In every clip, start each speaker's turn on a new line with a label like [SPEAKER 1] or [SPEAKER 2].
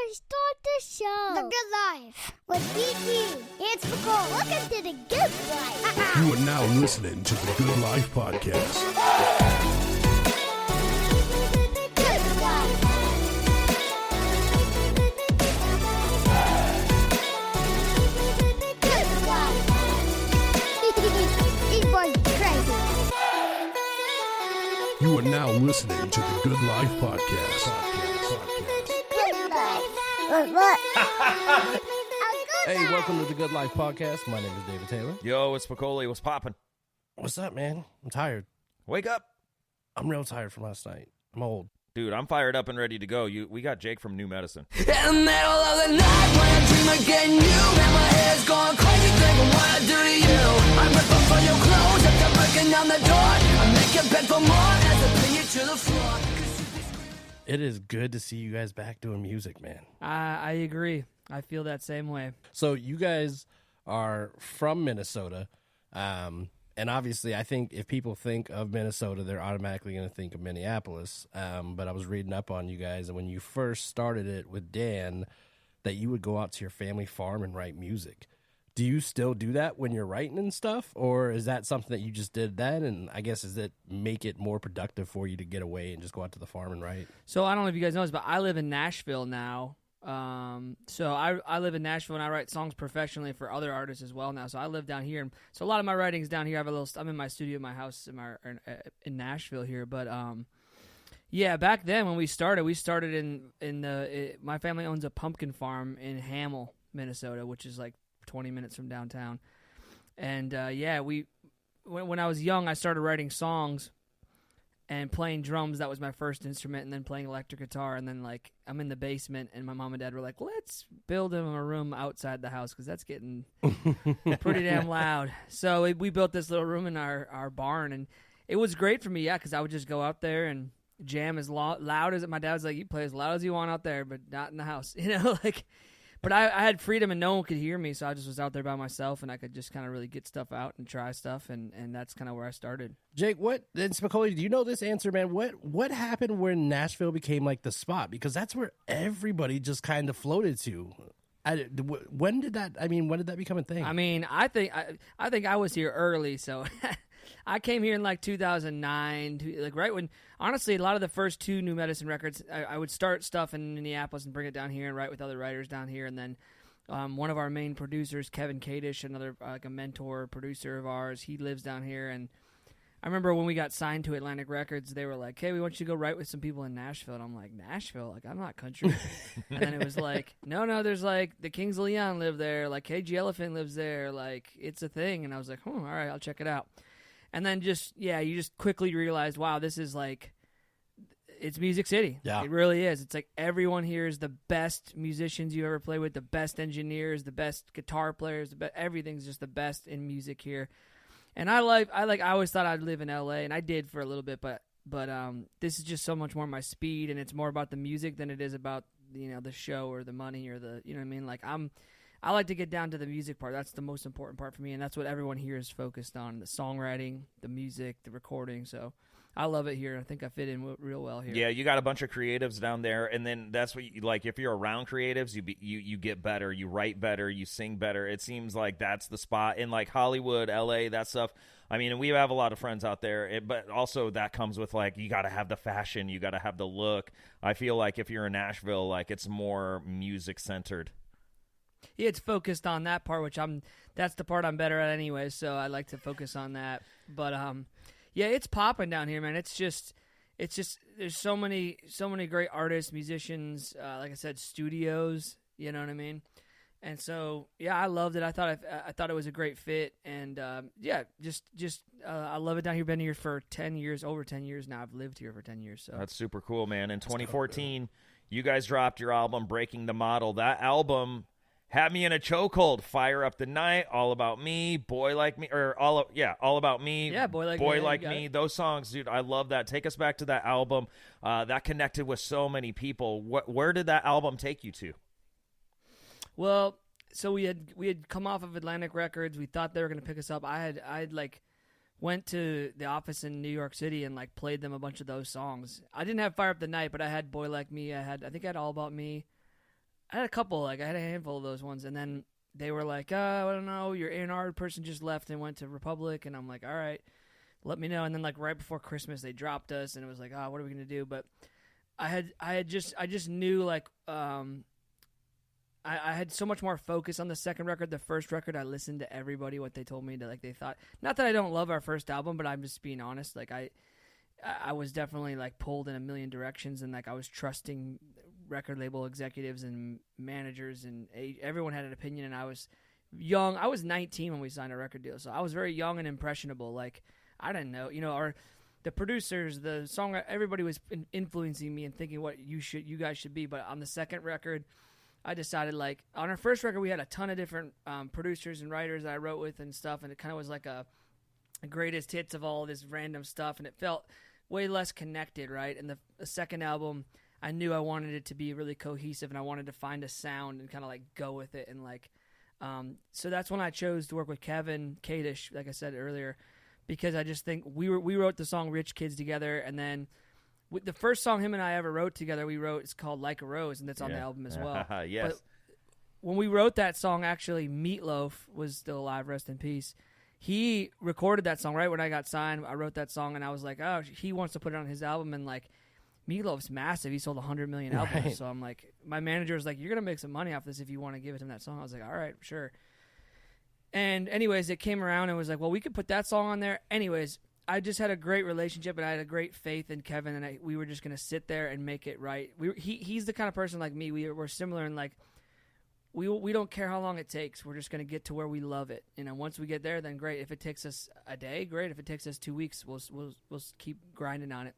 [SPEAKER 1] start the show. The Good Life with DT. It's Nicole. Welcome to the Good Life.
[SPEAKER 2] You are now listening to the Good Life Podcast.
[SPEAKER 1] Good Life. Good Life. These boys are crazy.
[SPEAKER 2] You are now listening to the Good Life Podcast.
[SPEAKER 1] Good Life. What?
[SPEAKER 3] Hey, welcome to the Good Life Podcast. My name is David Taylor.
[SPEAKER 4] Yo, it's Spicoli. What's poppin'?
[SPEAKER 3] What's up, man? I'm tired.
[SPEAKER 4] Wake up.
[SPEAKER 3] I'm real tired from last night. I'm old.
[SPEAKER 4] Dude, I'm fired up and ready to go. We got Jake from New Medicine.
[SPEAKER 5] In the middle of the night when I dream of getting you, and my head's going crazy thinking what I do to you. I rip up all your clothes after breaking down the door. I make you beg for more as I pin you to the floor.
[SPEAKER 3] It is good to see you guys back doing music, man.
[SPEAKER 6] I agree. I feel that same way.
[SPEAKER 3] So you guys are from Minnesota, and obviously I think if people think of Minnesota, they're automatically going to think of Minneapolis. But I was reading up on you guys, and when you first started it with Dan, that you would go out to your family farm and write music. Do you still do that when you're writing and stuff, or is that something that you just did then? And I guess does it make it more productive for you to get away and just go out to the farm and write?
[SPEAKER 6] So I don't know if you guys know this, but I live in Nashville now. So I live in Nashville and I write songs professionally for other artists as well now. So I live down here, and so a lot of my writing's down here. I'm in my studio, in my house, in Nashville here. But yeah, back then when we started my family owns a pumpkin farm in Hamel, Minnesota, which is like 20 minutes from downtown. And when I was young, I started writing songs and playing drums. That was my first instrument, and then playing electric guitar. And then like I'm in the basement, and my mom and dad were like, let's build him a room outside the house because that's getting pretty damn loud. So we built this little room in our barn, and it was great for me, because I would just go out there and jam as loud as my dad was like, you play as loud as you want out there, but not in the house, like. But I had freedom and no one could hear me, so I just was out there by myself, and I could just kind of really get stuff out and try stuff, and that's kind of where I started.
[SPEAKER 3] Jake, and Spicoli, do you know this answer, man? What happened when Nashville became like the spot? Because that's where everybody just kind of floated to. When did that become a thing?
[SPEAKER 6] I mean, I think I was here early, so I came here in like 2009, like right when, honestly, a lot of the first two New Medicine records, I would start stuff in Minneapolis and bring it down here and write with other writers down here. And then one of our main producers, Kevin Kadish, another like a mentor producer of ours, he lives down here. And I remember when we got signed to Atlantic Records, they were like, hey, we want you to go write with some people in Nashville. And I'm like, Nashville? Like, I'm not country. And then it was like, no, there's like the Kings of Leon live there. Like, KG Elephant lives there. Like, it's a thing. And I was like, all right, I'll check it out. And then you just quickly realized, wow, this is like, it's Music City.
[SPEAKER 3] Yeah.
[SPEAKER 6] It really is. It's like everyone here is the best musicians you ever play with, the best engineers, the best guitar players, everything's just the best in music here. And I always thought I'd live in LA, and I did for a little bit, but this is just so much more my speed, and it's more about the music than it is about, the show or the money or the, you know what I mean? Like I like to get down to the music part. That's the most important part for me, and that's what everyone here is focused on, the songwriting, the music, the recording. So I love it here. I think I fit in real well here.
[SPEAKER 4] Yeah, you got a bunch of creatives down there, and then that's what you like. If you're around creatives, you get better, you write better, you sing better. It seems like that's the spot in like Hollywood, LA, that stuff. I mean, we have a lot of friends out there, but also that comes with like you got to have the fashion, you got to have the look. I feel like if you're in Nashville, like it's more music centered.
[SPEAKER 6] Yeah, it's focused on that part, that's the part I'm better at anyway, so I like to focus on that. But yeah, it's popping down here, man. It's just there's so many great artists, musicians, like I said, studios, you know what I mean? And so, yeah, I loved it. I thought it was a great fit, and I love it down here. Been here for 10 years, over 10 years now. I've lived here for 10 years. So
[SPEAKER 4] that's super cool, man. In 2014, you guys dropped your album "Breaking the Model." That album had me in a chokehold. Fire Up the Night, All About Me, Boy Like Me, or All About Me.
[SPEAKER 6] Yeah, Boy Like
[SPEAKER 4] Me.
[SPEAKER 6] It.
[SPEAKER 4] Those songs, dude, I love that. Take us back to that album. That connected with so many people. Where did that album take you to?
[SPEAKER 6] Well, so we had come off of Atlantic Records. We thought they were going to pick us up. I'd like went to the office in New York City and like played them a bunch of those songs. I didn't have Fire Up the Night, but I had Boy Like Me. I think I had All About Me. I had a couple, like I had a handful of those ones, and then they were like, I don't know, your A&R person just left and went to Republic, and I'm like, all right, let me know. And then like right before Christmas, they dropped us, and it was like, what are we gonna do? But I just knew like I had so much more focus on the second record. The first record, I listened to everybody, what they told me to, like, they thought. Not that I don't love our first album, but I'm just being honest. Like, I was definitely, like, pulled in a million directions, and, like, I was trusting record label executives and managers, and everyone had an opinion, and I was young. I was 19 when we signed a record deal, so I was very young and impressionable. Like, I didn't know, or the producers, the song, everybody was influencing me and thinking what you guys should be. But on the second record, I decided, like, on our first record, we had a ton of different producers and writers that I wrote with and stuff, and it kind of was like a greatest hits of all this random stuff, and it felt way less connected, right? And the second album, I knew I wanted it to be really cohesive, and I wanted to find a sound and kind of, like, go with it. And, like, so that's when I chose to work with Kevin Kadish, like I said earlier, because I just think we wrote the song Rich Kids together, and then the first song him and I ever wrote together, it's called Like a Rose, and that's on the album as well.
[SPEAKER 4] Yes.
[SPEAKER 6] But when we wrote that song, actually, Meatloaf was still alive, rest in peace. He recorded that song right when I got signed. I wrote that song, and I was like, oh, he wants to put it on his album, and, like, Meatloaf's massive. He sold 100 million albums. Right. So I'm like, my manager was like, you're going to make some money off this if you want to give him that song. I was like, all right, sure. And anyways, it came around and was like, well, we could put that song on there. Anyways, I just had a great relationship, and I had a great faith in Kevin, and we were just going to sit there and make it right. He's the kind of person like me. We're similar in, like, we don't care how long it takes. We're just going to get to where we love it. Once we get there, then great. If it takes us a day, great. If it takes us 2 weeks, we'll keep grinding on it.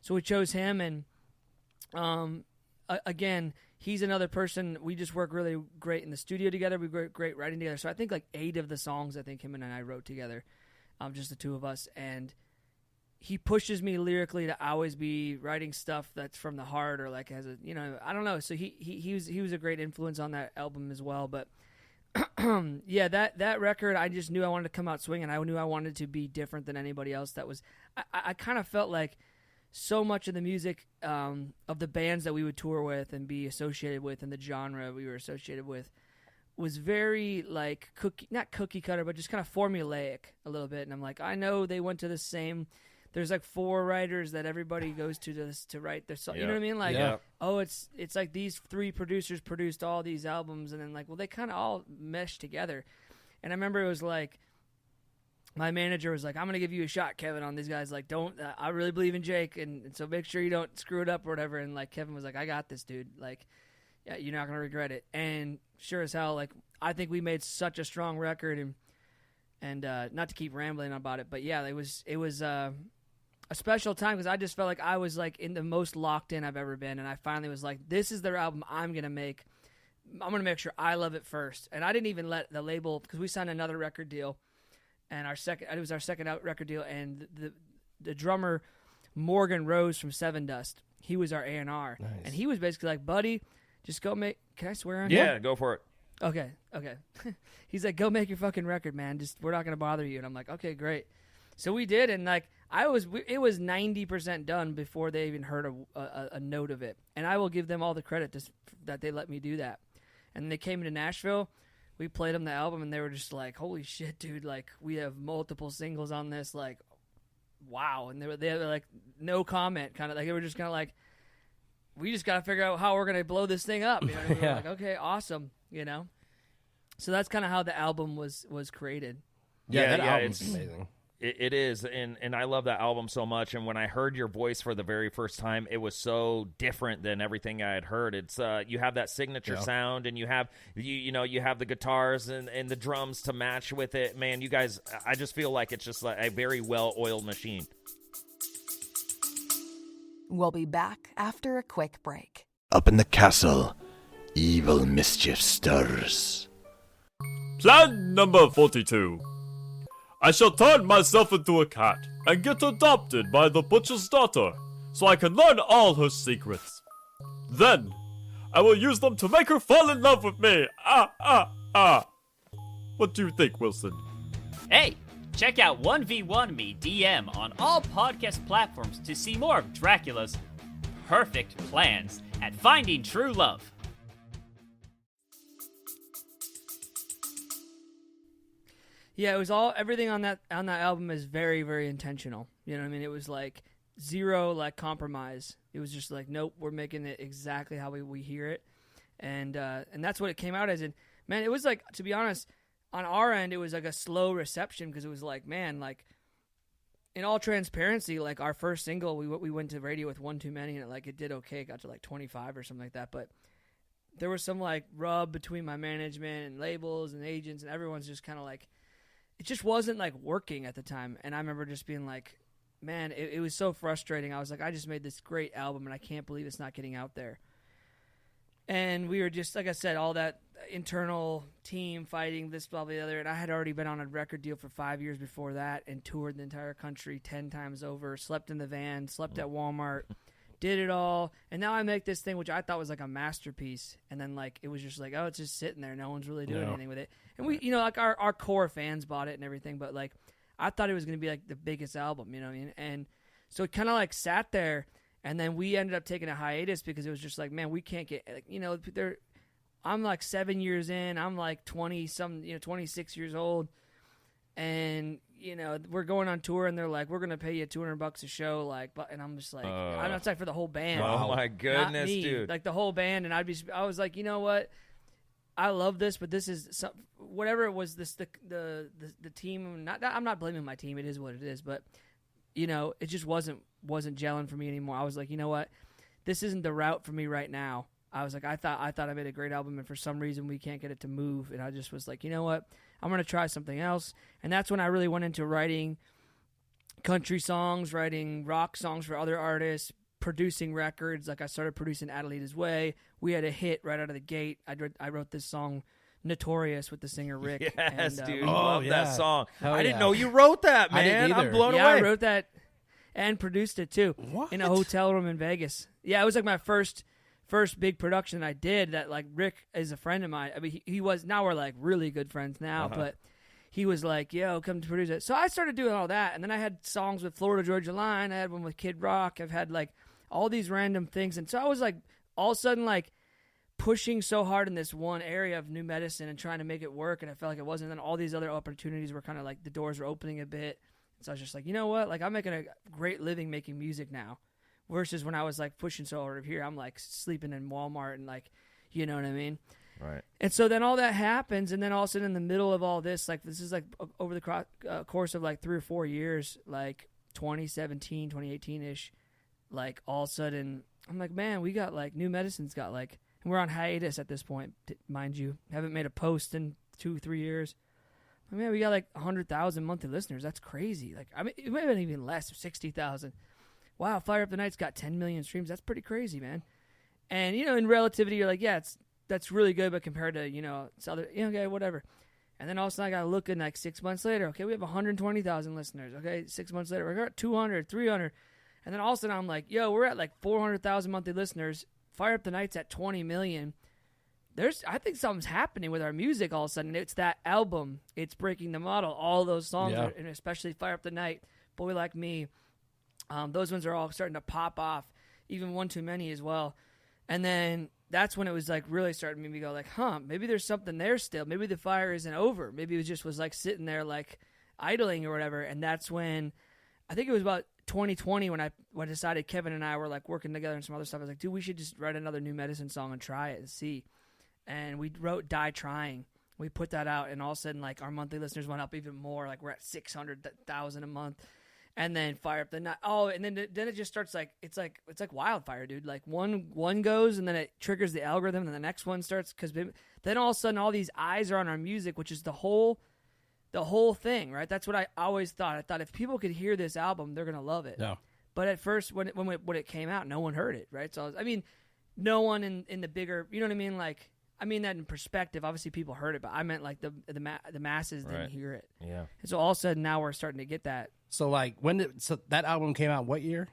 [SPEAKER 6] So we chose him, and again, he's another person. We just work really great in the studio together. We work great writing together. So I think like 8 of the songs, I think him and I wrote together, just the two of us. And he pushes me lyrically to always be writing stuff that's from the heart, or like has a, I don't know. So he was a great influence on that album as well. But yeah, that record, I just knew I wanted to come out swinging. I knew I wanted to be different than anybody else. I kind of felt like so much of the music of the bands that we would tour with and be associated with, and the genre we were associated with, was very like not cookie cutter, but just kind of formulaic a little bit. And I'm like, I know they went to the same. There's like 4 writers that everybody goes to write their song. You know what I mean? Like, oh, it's like these 3 producers produced all these albums, and then like, well, they kind of all mesh together. And I remember it was like, my manager was like, I'm going to give you a shot, Kevin, on these guys. Like, I really believe in Jake, and so make sure you don't screw it up or whatever. And, like, Kevin was like, I got this, dude. Like, yeah, you're not going to regret it. And sure as hell, like, I think we made such a strong record, and not to keep rambling about it, but, yeah, it was a special time, because I just felt like I was, like, in the most locked in I've ever been, and I finally was like, this is their album I'm going to make. I'm going to make sure I love it first. And I didn't even let the label, because we signed another record deal, and it was our second out record deal, and the drummer Morgan Rose from Seven Dust, he was our A&R, nice. And he was basically like, buddy, just go make. Can I swear on
[SPEAKER 4] Yeah,
[SPEAKER 6] him?
[SPEAKER 4] Go for it.
[SPEAKER 6] Okay. He's like, go make your fucking record, man. We're not gonna bother you. And I'm like, okay, great. So we did, and like it was 90% done before they even heard a note of it. And I will give them all the credit that they let me do that. And they came to Nashville. We played them the album, and they were just like, holy shit, dude, like, we have multiple singles on this, like, wow. And they were like, no comment, kind of, like, they were just kind of like, we just got to figure out how we're going to blow this thing up. We were like, okay, awesome, So that's kind of how the album was created.
[SPEAKER 3] Yeah, that album's amazing.
[SPEAKER 4] It is, and I love that album so much. And when I heard your voice for the very first time, it was so different than everything I had heard. It's you have that signature sound, and you have you have the guitars and the drums to match with it. Man, you guys, I just feel like it's just like a very well-oiled machine.
[SPEAKER 7] We'll be back after a quick break.
[SPEAKER 8] Up in the castle, evil mischief stirs.
[SPEAKER 9] Plan number 42. I shall turn myself into a cat and get adopted by the butcher's daughter so I can learn all her secrets. Then, I will use them to make her fall in love with me. What do you think, Wilson?
[SPEAKER 10] Hey, check out 1v1 Me DM on all podcast platforms to see more of Dracula's perfect plans at finding true love.
[SPEAKER 6] Yeah, it was all everything on that album is very, very intentional. You know what I mean? It was like zero like compromise. It was just like, nope, we're making it exactly how we hear it, and that's what it came out as. And man, it was like, to be honest, on our end, it was like a slow reception because it was like, man, like in all transparency, like our first single, we went to radio with One Too Many, and it did okay, it got to like 25 or something like that, but there was some like rub between my management and labels and agents, and everyone's just kind of like, it just wasn't like working at the time. And I remember just being like, man, it was so frustrating. I was like, I just made this great album and I can't believe it's not getting out there. And we were just, like I said, all that internal team fighting, this, blah, blah, the other. And I had already been on a record deal for 5 years before that and toured the entire country 10 times over, slept in the van, slept at Walmart, did it all. And now I make this thing, which I thought was like a masterpiece. And then like, it was just like, oh, it's just sitting there. No one's really doing anything with it. And we, like our core fans bought it and everything, but like, I thought it was going to be like the biggest album, you know what I mean? And so it kind of like sat there, and then we ended up taking a hiatus because it was just like, man, we can't get, like, I'm like 7 years in, I'm like 26 years old, and we're going on tour, and they're like, we're going to pay you $200 a show, like, and I'm just like, I'm not saying for the whole band.
[SPEAKER 4] Oh my goodness, dude.
[SPEAKER 6] Like the whole band, and I was like, you know what? I love this, but this is whatever it was. The team. I'm not blaming my team. It is what it is. But it just wasn't gelling for me anymore. I was like, you know what, this isn't the route for me right now. I was like, I thought I made a great album, and for some reason we can't get it to move. And I just was like, you know what, I'm gonna try something else. And that's when I really went into writing country songs, writing rock songs for other artists, producing records. Like I started producing Adelitas Way. We had a hit right out of the gate. I wrote this song Notorious with the singer Rick.
[SPEAKER 4] Yes,
[SPEAKER 6] and,
[SPEAKER 4] dude, love that song.
[SPEAKER 3] Hell
[SPEAKER 4] I didn't
[SPEAKER 3] yeah.
[SPEAKER 4] know you wrote that, man.
[SPEAKER 3] I didn't either.
[SPEAKER 4] I'm blown
[SPEAKER 6] yeah,
[SPEAKER 4] away.
[SPEAKER 6] I wrote that and produced it too.
[SPEAKER 3] What?
[SPEAKER 6] In a hotel room in Vegas. Yeah, it was like my first big production I did. That like Rick is a friend of mine. I mean, he was. Now we're like really good friends now, but he was like, yo, come to produce it. So I started doing all that, and then I had songs with Florida Georgia Line. I had one with Kid Rock. I've had like all these random things. And so I was like, all of a sudden, like pushing so hard in this one area of new medicine and trying to make it work. And I felt like it wasn't. And then all these other opportunities were kind of like the doors were opening a bit. So I was just like, you know what? Like I'm making a great living making music now versus when I was like pushing so hard over here, I'm like sleeping in Walmart and like, you know what I mean?
[SPEAKER 4] Right.
[SPEAKER 6] And so then all that happens. And then all of a sudden in the middle of all this, like this is like over the course of like 3 or 4 years, like 2017, 2018-ish, like all of a sudden I'm like, man, we got like new medicine's got like, and we're on hiatus at this point, mind you, haven't made a post in 2-3 years. Like, man, we got like 100,000 monthly listeners. That's crazy. Like, I mean, it might have been even less, 60,000. Wow, Fire Up the Night's got 10 million streams. That's pretty crazy, man. And in relativity, you're like, yeah, that's really good, but compared to it's other, okay, whatever. And then all of a sudden I got to look at like 6 months later. Okay, we have 120,000 listeners. Okay, 6 months later we're at 200, 300. And then all of a sudden I'm like, yo, we're at like 400,000 monthly listeners. Fire Up the Night's at 20 million. I think something's happening with our music all of a sudden. It's that album. It's breaking the model. All those songs, and especially Fire Up the Night, Boy Like Me, those ones are all starting to pop off. Even One Too Many as well. And then that's when it was like really starting to make me go like, maybe there's something there still. Maybe the fire isn't over. Maybe it was like sitting there like idling or whatever. And that's when, I think it was about 2020 when I decided Kevin and I were like working together and some other stuff. I was like, dude, we should just write another new medicine song and try it and see. And we wrote Die Trying. We put that out, and all of a sudden, like, our monthly listeners went up even more. Like, we're at 600,000 a month. And then Fire Up the Night. Oh, and then it just starts like it's like wildfire, dude. Like one goes, and then it triggers the algorithm, and the next one starts. Because then all of a sudden, all these eyes are on our music, which is the whole thing, right? That's what I always thought. I thought if people could hear this album, they're gonna love it.
[SPEAKER 3] No.
[SPEAKER 6] But at first, when it came out, no one heard it, right? So no one in the bigger, you know what I mean? Like, I mean that in perspective. Obviously, people heard it, but I meant like the masses didn't hear it.
[SPEAKER 4] Yeah.
[SPEAKER 6] And so all of a sudden, now we're starting to get that.
[SPEAKER 3] So like so that album came out what year?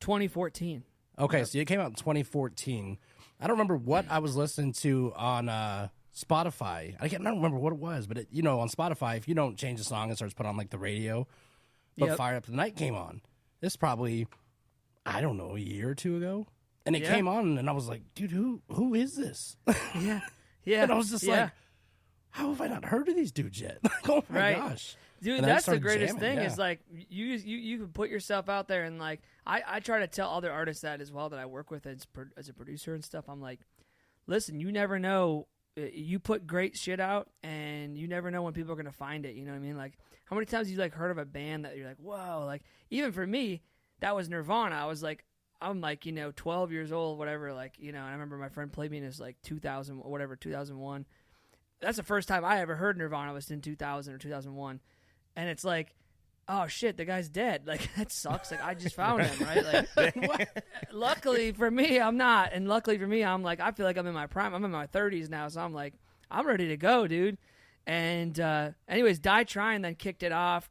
[SPEAKER 6] 2014.
[SPEAKER 3] Okay, so it came out in 2014. I don't remember what I was listening to on Spotify. I don't remember what it was, but on Spotify, if you don't change the song, it starts putting on like the radio. But Fire Up the Night came on. This probably, I don't know, a year or two ago. And it came on, and I was like, dude, who is this?
[SPEAKER 6] Yeah.
[SPEAKER 3] And I was just like, how have I not heard of these dudes yet? Like, oh my gosh.
[SPEAKER 6] Dude,
[SPEAKER 3] And I
[SPEAKER 6] that's the
[SPEAKER 3] started
[SPEAKER 6] greatest
[SPEAKER 3] jamming,
[SPEAKER 6] thing
[SPEAKER 3] yeah.
[SPEAKER 6] is like you can put yourself out there and like I try to tell other artists that as well that I work with as a producer and stuff. I'm like, listen, you never know. You put great shit out and you never know when people are going to find it. You know what I mean? Like how many times you like heard of a band that you're like, whoa, like even for me, that was Nirvana. I'm like, 12 years old, whatever. Like, and I remember my friend played me in this like 2000, or whatever, 2001. That's the first time I ever heard Nirvana was in 2000 or 2001. And it's like, oh shit, the guy's dead. Like that sucks. Like I just found him, right? Like, luckily for me, I'm not. And luckily for me, I'm like, I feel like I'm in my prime. I'm in my 30s now, so I'm like, I'm ready to go, dude. And anyways, Die Trying then kicked it off,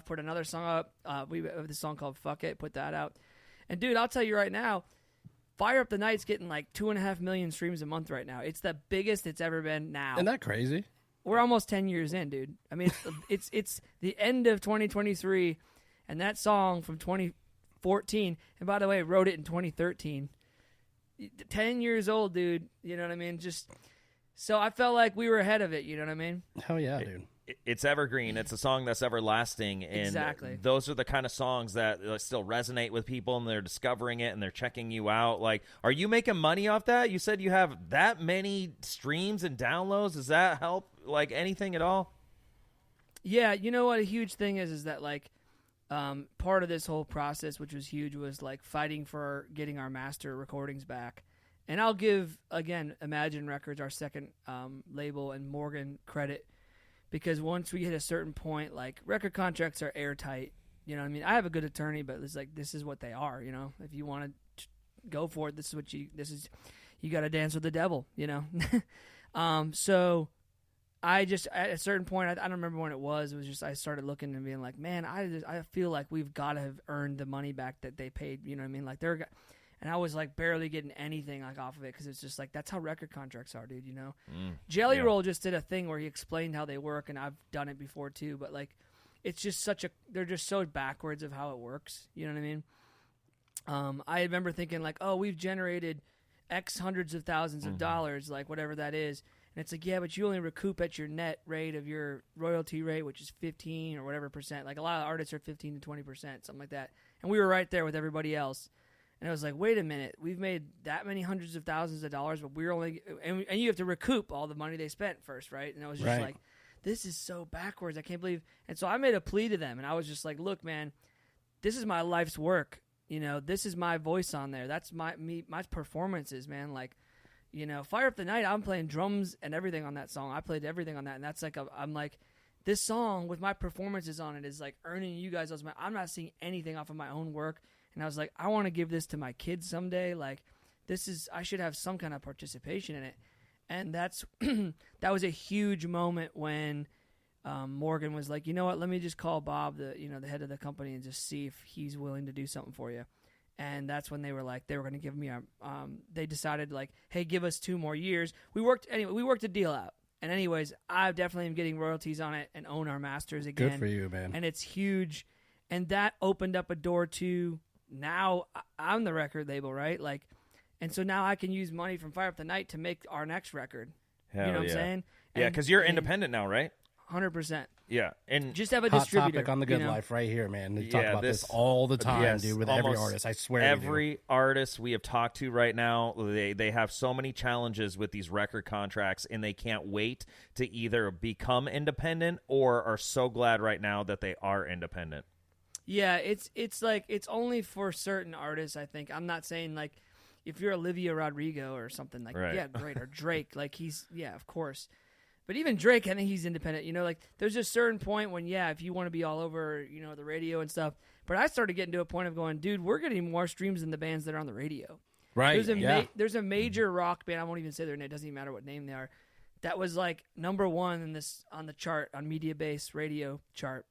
[SPEAKER 6] put another song up. We have this song called Fuck It, put that out. And dude, I'll tell you right now, Fire Up the Night's getting like 2.5 million streams a month right now. It's the biggest it's ever been now.
[SPEAKER 3] Isn't that crazy?
[SPEAKER 6] We're almost 10 years in, dude. I mean, it's the end of 2023, and that song from 2014, and by the way, wrote it in 2013. 10 years old, dude. You know what I mean? Just so I felt like we were ahead of it. You know what I mean?
[SPEAKER 3] Hell yeah, dude.
[SPEAKER 4] It's evergreen. It's a song that's everlasting. And
[SPEAKER 6] exactly.
[SPEAKER 4] Those are the kind of songs that still resonate with people, and they're discovering it, and they're checking you out. Like, are you making money off that? You said you have that many streams and downloads. Does that help, like, anything at all?
[SPEAKER 6] Yeah, you know what a huge thing is that, like, part of this whole process, which was huge, was, like, fighting for getting our master recordings back. And I'll give, again, Imagine Records, our second label, and Morgan credit. Because once we hit a certain point, like, record contracts are airtight. You know what I mean? I have a good attorney, but it's like, this is what they are, you know? If you want to go for it, you got to dance with the devil, you know? So I just, at a certain point, I don't remember when it was just, I started looking and being like, man, I feel like we've got to have earned the money back that they paid, you know what I mean? Like, and I was like barely getting anything like off of it because it's just like that's how record contracts are, dude. You know, Jelly Roll just did a thing where he explained how they work, and I've done it before too. But like, it's just they're just so backwards of how it works. You know what I mean? I remember thinking like, oh, we've generated X hundreds of thousands of dollars, like whatever that is, and it's like, yeah, but you only recoup at your net rate of your royalty rate, which is 15 or whatever percent. Like a lot of artists are 15 to 20%, something like that, and we were right there with everybody else. And I was like, wait a minute, we've made that many hundreds of thousands of dollars, but we're only, and you have to recoup all the money they spent first, right? And I was just like, this is so backwards. I can't believe. And so I made a plea to them, and I was just like, look, man, this is my life's work. You know, this is my voice on there. That's my performances, man. Like, you know, Fire Up the Night, I'm playing drums and everything on that song. I played everything on that, and that's like, I'm like, this song with my performances on it is like earning you guys those. I'm not seeing anything off of my own work. And I was like, I want to give this to my kids someday. Like, I should have some kind of participation in it. And that was a huge moment when Morgan was like, you know what, let me just call Bob, the head of the company, and just see if he's willing to do something for you. And that's when they were like, they were going to give me they decided like, hey, give us 2 more years. We worked a deal out. And anyways, I definitely am getting royalties on it and own our masters again.
[SPEAKER 3] Good for you, man.
[SPEAKER 6] And it's huge. And that opened up a door to, now I'm the record label, right? Like, and so now I can use money from Fire Up the Night to make our next record.
[SPEAKER 4] Hell
[SPEAKER 6] you know what I'm saying?
[SPEAKER 4] Yeah, because you're independent now, right?
[SPEAKER 6] 100%.
[SPEAKER 4] Yeah, and
[SPEAKER 6] just have a
[SPEAKER 3] hot
[SPEAKER 6] distributor.
[SPEAKER 3] Topic on the Good Life right here, man. You talk about this all the time, dude. With every artist, I swear.
[SPEAKER 4] Every artist we have talked to right now, they have so many challenges with these record contracts, and they can't wait to either become independent or are so glad right now that they are independent.
[SPEAKER 6] Yeah, it's like it's only for certain artists, I think. I'm not saying like if you're Olivia Rodrigo or something like yeah, great, or Drake, like yeah, of course. But even Drake, I think he's independent. You know, like there's a certain point when if you want to be all over, the radio and stuff. But I started getting to a point of going, dude, we're getting more streams than the bands that are on the radio.
[SPEAKER 3] Right.
[SPEAKER 6] There's a major rock band. I won't even say their name. It doesn't even matter what name they are. That was like #1 on the chart, on Media Base radio chart.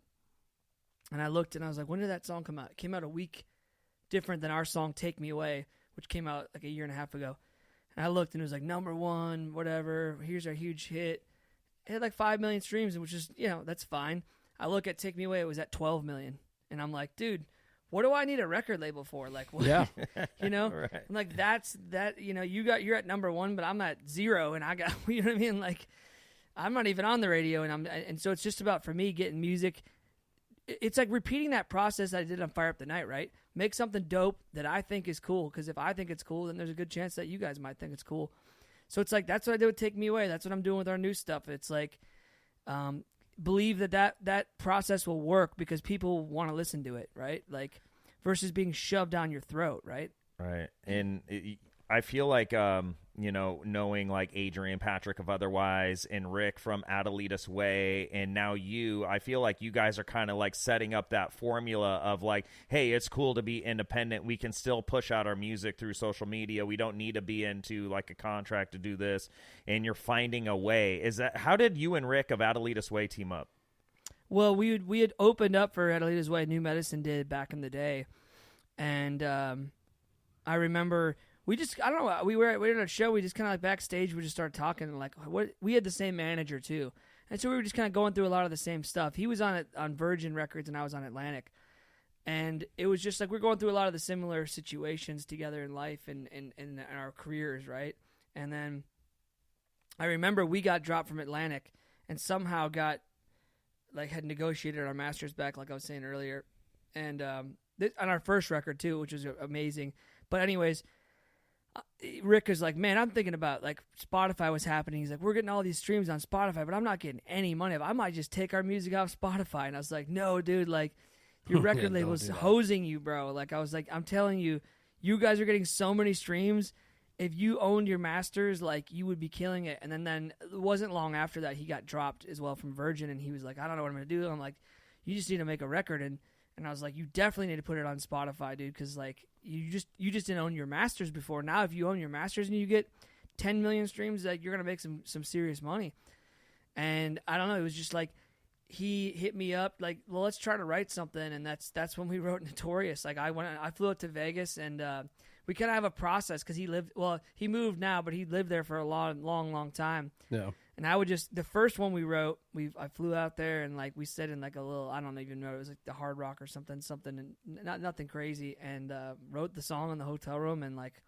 [SPEAKER 6] And I looked and I was like, when did that song come out? It came out a week different than our song Take Me Away, which came out like a year and a half ago. And I looked and it was like #1, whatever. Here's our huge hit. It had like 5 million streams, which is, that's fine. I look at Take Me Away, it was at 12 million. And I'm like, dude, what do I need a record label for? Like, what,
[SPEAKER 3] yeah,
[SPEAKER 4] Right.
[SPEAKER 6] I'm like, you're at #1, but I'm at 0, and I got, you know what I mean? Like, I'm not even on the radio, and so it's just about, for me, getting music. It's like repeating that process I did on Fire Up the Night, right? Make something dope that I think is cool, because if I think it's cool, then there's a good chance that you guys might think it's cool. So it's like, that's what I do with Take Me Away. That's what I'm doing with our new stuff. It's like, believe that process will work because people want to listen to it, right? Like, versus being shoved down your throat, right?
[SPEAKER 4] Right. And I feel like, knowing like Adrian Patrick of Otherwise and Rick from Adelitas Way, and now I feel like you guys are kind of like setting up that formula of like, hey, it's cool to be independent. We can still push out our music through social media. We don't need to be into like a contract to do this. And you're finding a way. How did you and Rick of Adelitas Way team up?
[SPEAKER 6] Well, we had opened up for Adelitas Way, New Medicine did back in the day. And I remember we were at a show, we just kind of like backstage, we just started talking, and like, we had the same manager too. And so we were just kind of going through a lot of the same stuff. He was on Virgin Records and I was on Atlantic. And it was just like, we're going through a lot of the similar situations together in life and in our careers, right? And then I remember we got dropped from Atlantic and somehow had negotiated our masters back, like I was saying earlier. And on our first record too, which was amazing. But anyways, Rick was like, man, I'm thinking about, like, Spotify was happening. He's like, we're getting all these streams on Spotify, but I'm not getting any money. I might just take our music off Spotify. And I was like, no, dude, like, your record label's hosing you, bro. Like, I was like, I'm telling you, you guys are getting so many streams. If you owned your masters, like, you would be killing it. And then it wasn't long after that, he got dropped as well from Virgin, and he was like, I don't know what I'm going to do. I'm like, you just need to make a record. And I was like, you definitely need to put it on Spotify, dude, because, like, you just didn't own your masters before. Now, if you own your masters and you get 10 million streams, like, you're going to make some serious money. And I don't know, it was just like, he hit me up, like, well, let's try to write something, and that's when we wrote Notorious. Like, I flew out to Vegas, and we kind of have a process, because he moved now, but he lived there for a long time. Yeah. And I would the first one we wrote, I flew out there, and like we said in like a little, I don't even know, it was like the Hard Rock or something, and nothing crazy, and wrote the song in the hotel room and like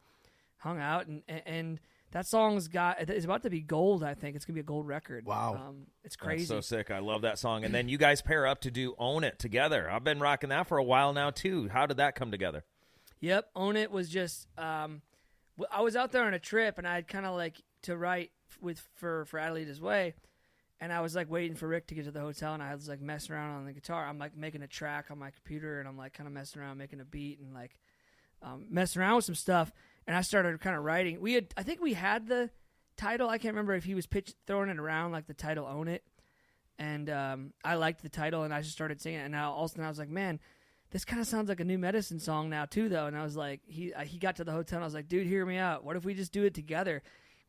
[SPEAKER 6] hung out, and that song's it's about to be gold. I think it's gonna be a gold record.
[SPEAKER 3] Wow,
[SPEAKER 6] it's crazy.
[SPEAKER 4] That's so sick. I love that song. And then you guys pair up to do Own It together. I've been rocking that for a while now too. How did that come together?
[SPEAKER 6] Yep, Own It was just I was out there on a trip, and I had kind of like to write for Adelitas Way, and I was like waiting for Rick to get to the hotel, and I was like messing around on the guitar. I'm like making a track on my computer, and I'm like kind of messing around, making a beat, and like messing around with some stuff. And I started kind of writing. I think we had the title. I can't remember if he was throwing it around, like the title Own It. And I liked the title, and I just started singing it. And now all of a sudden I was like, man, this kind of sounds like a New Medicine song now too, though. And I was like, he got to the hotel, and I was like, dude, hear me out. What if we just do it together?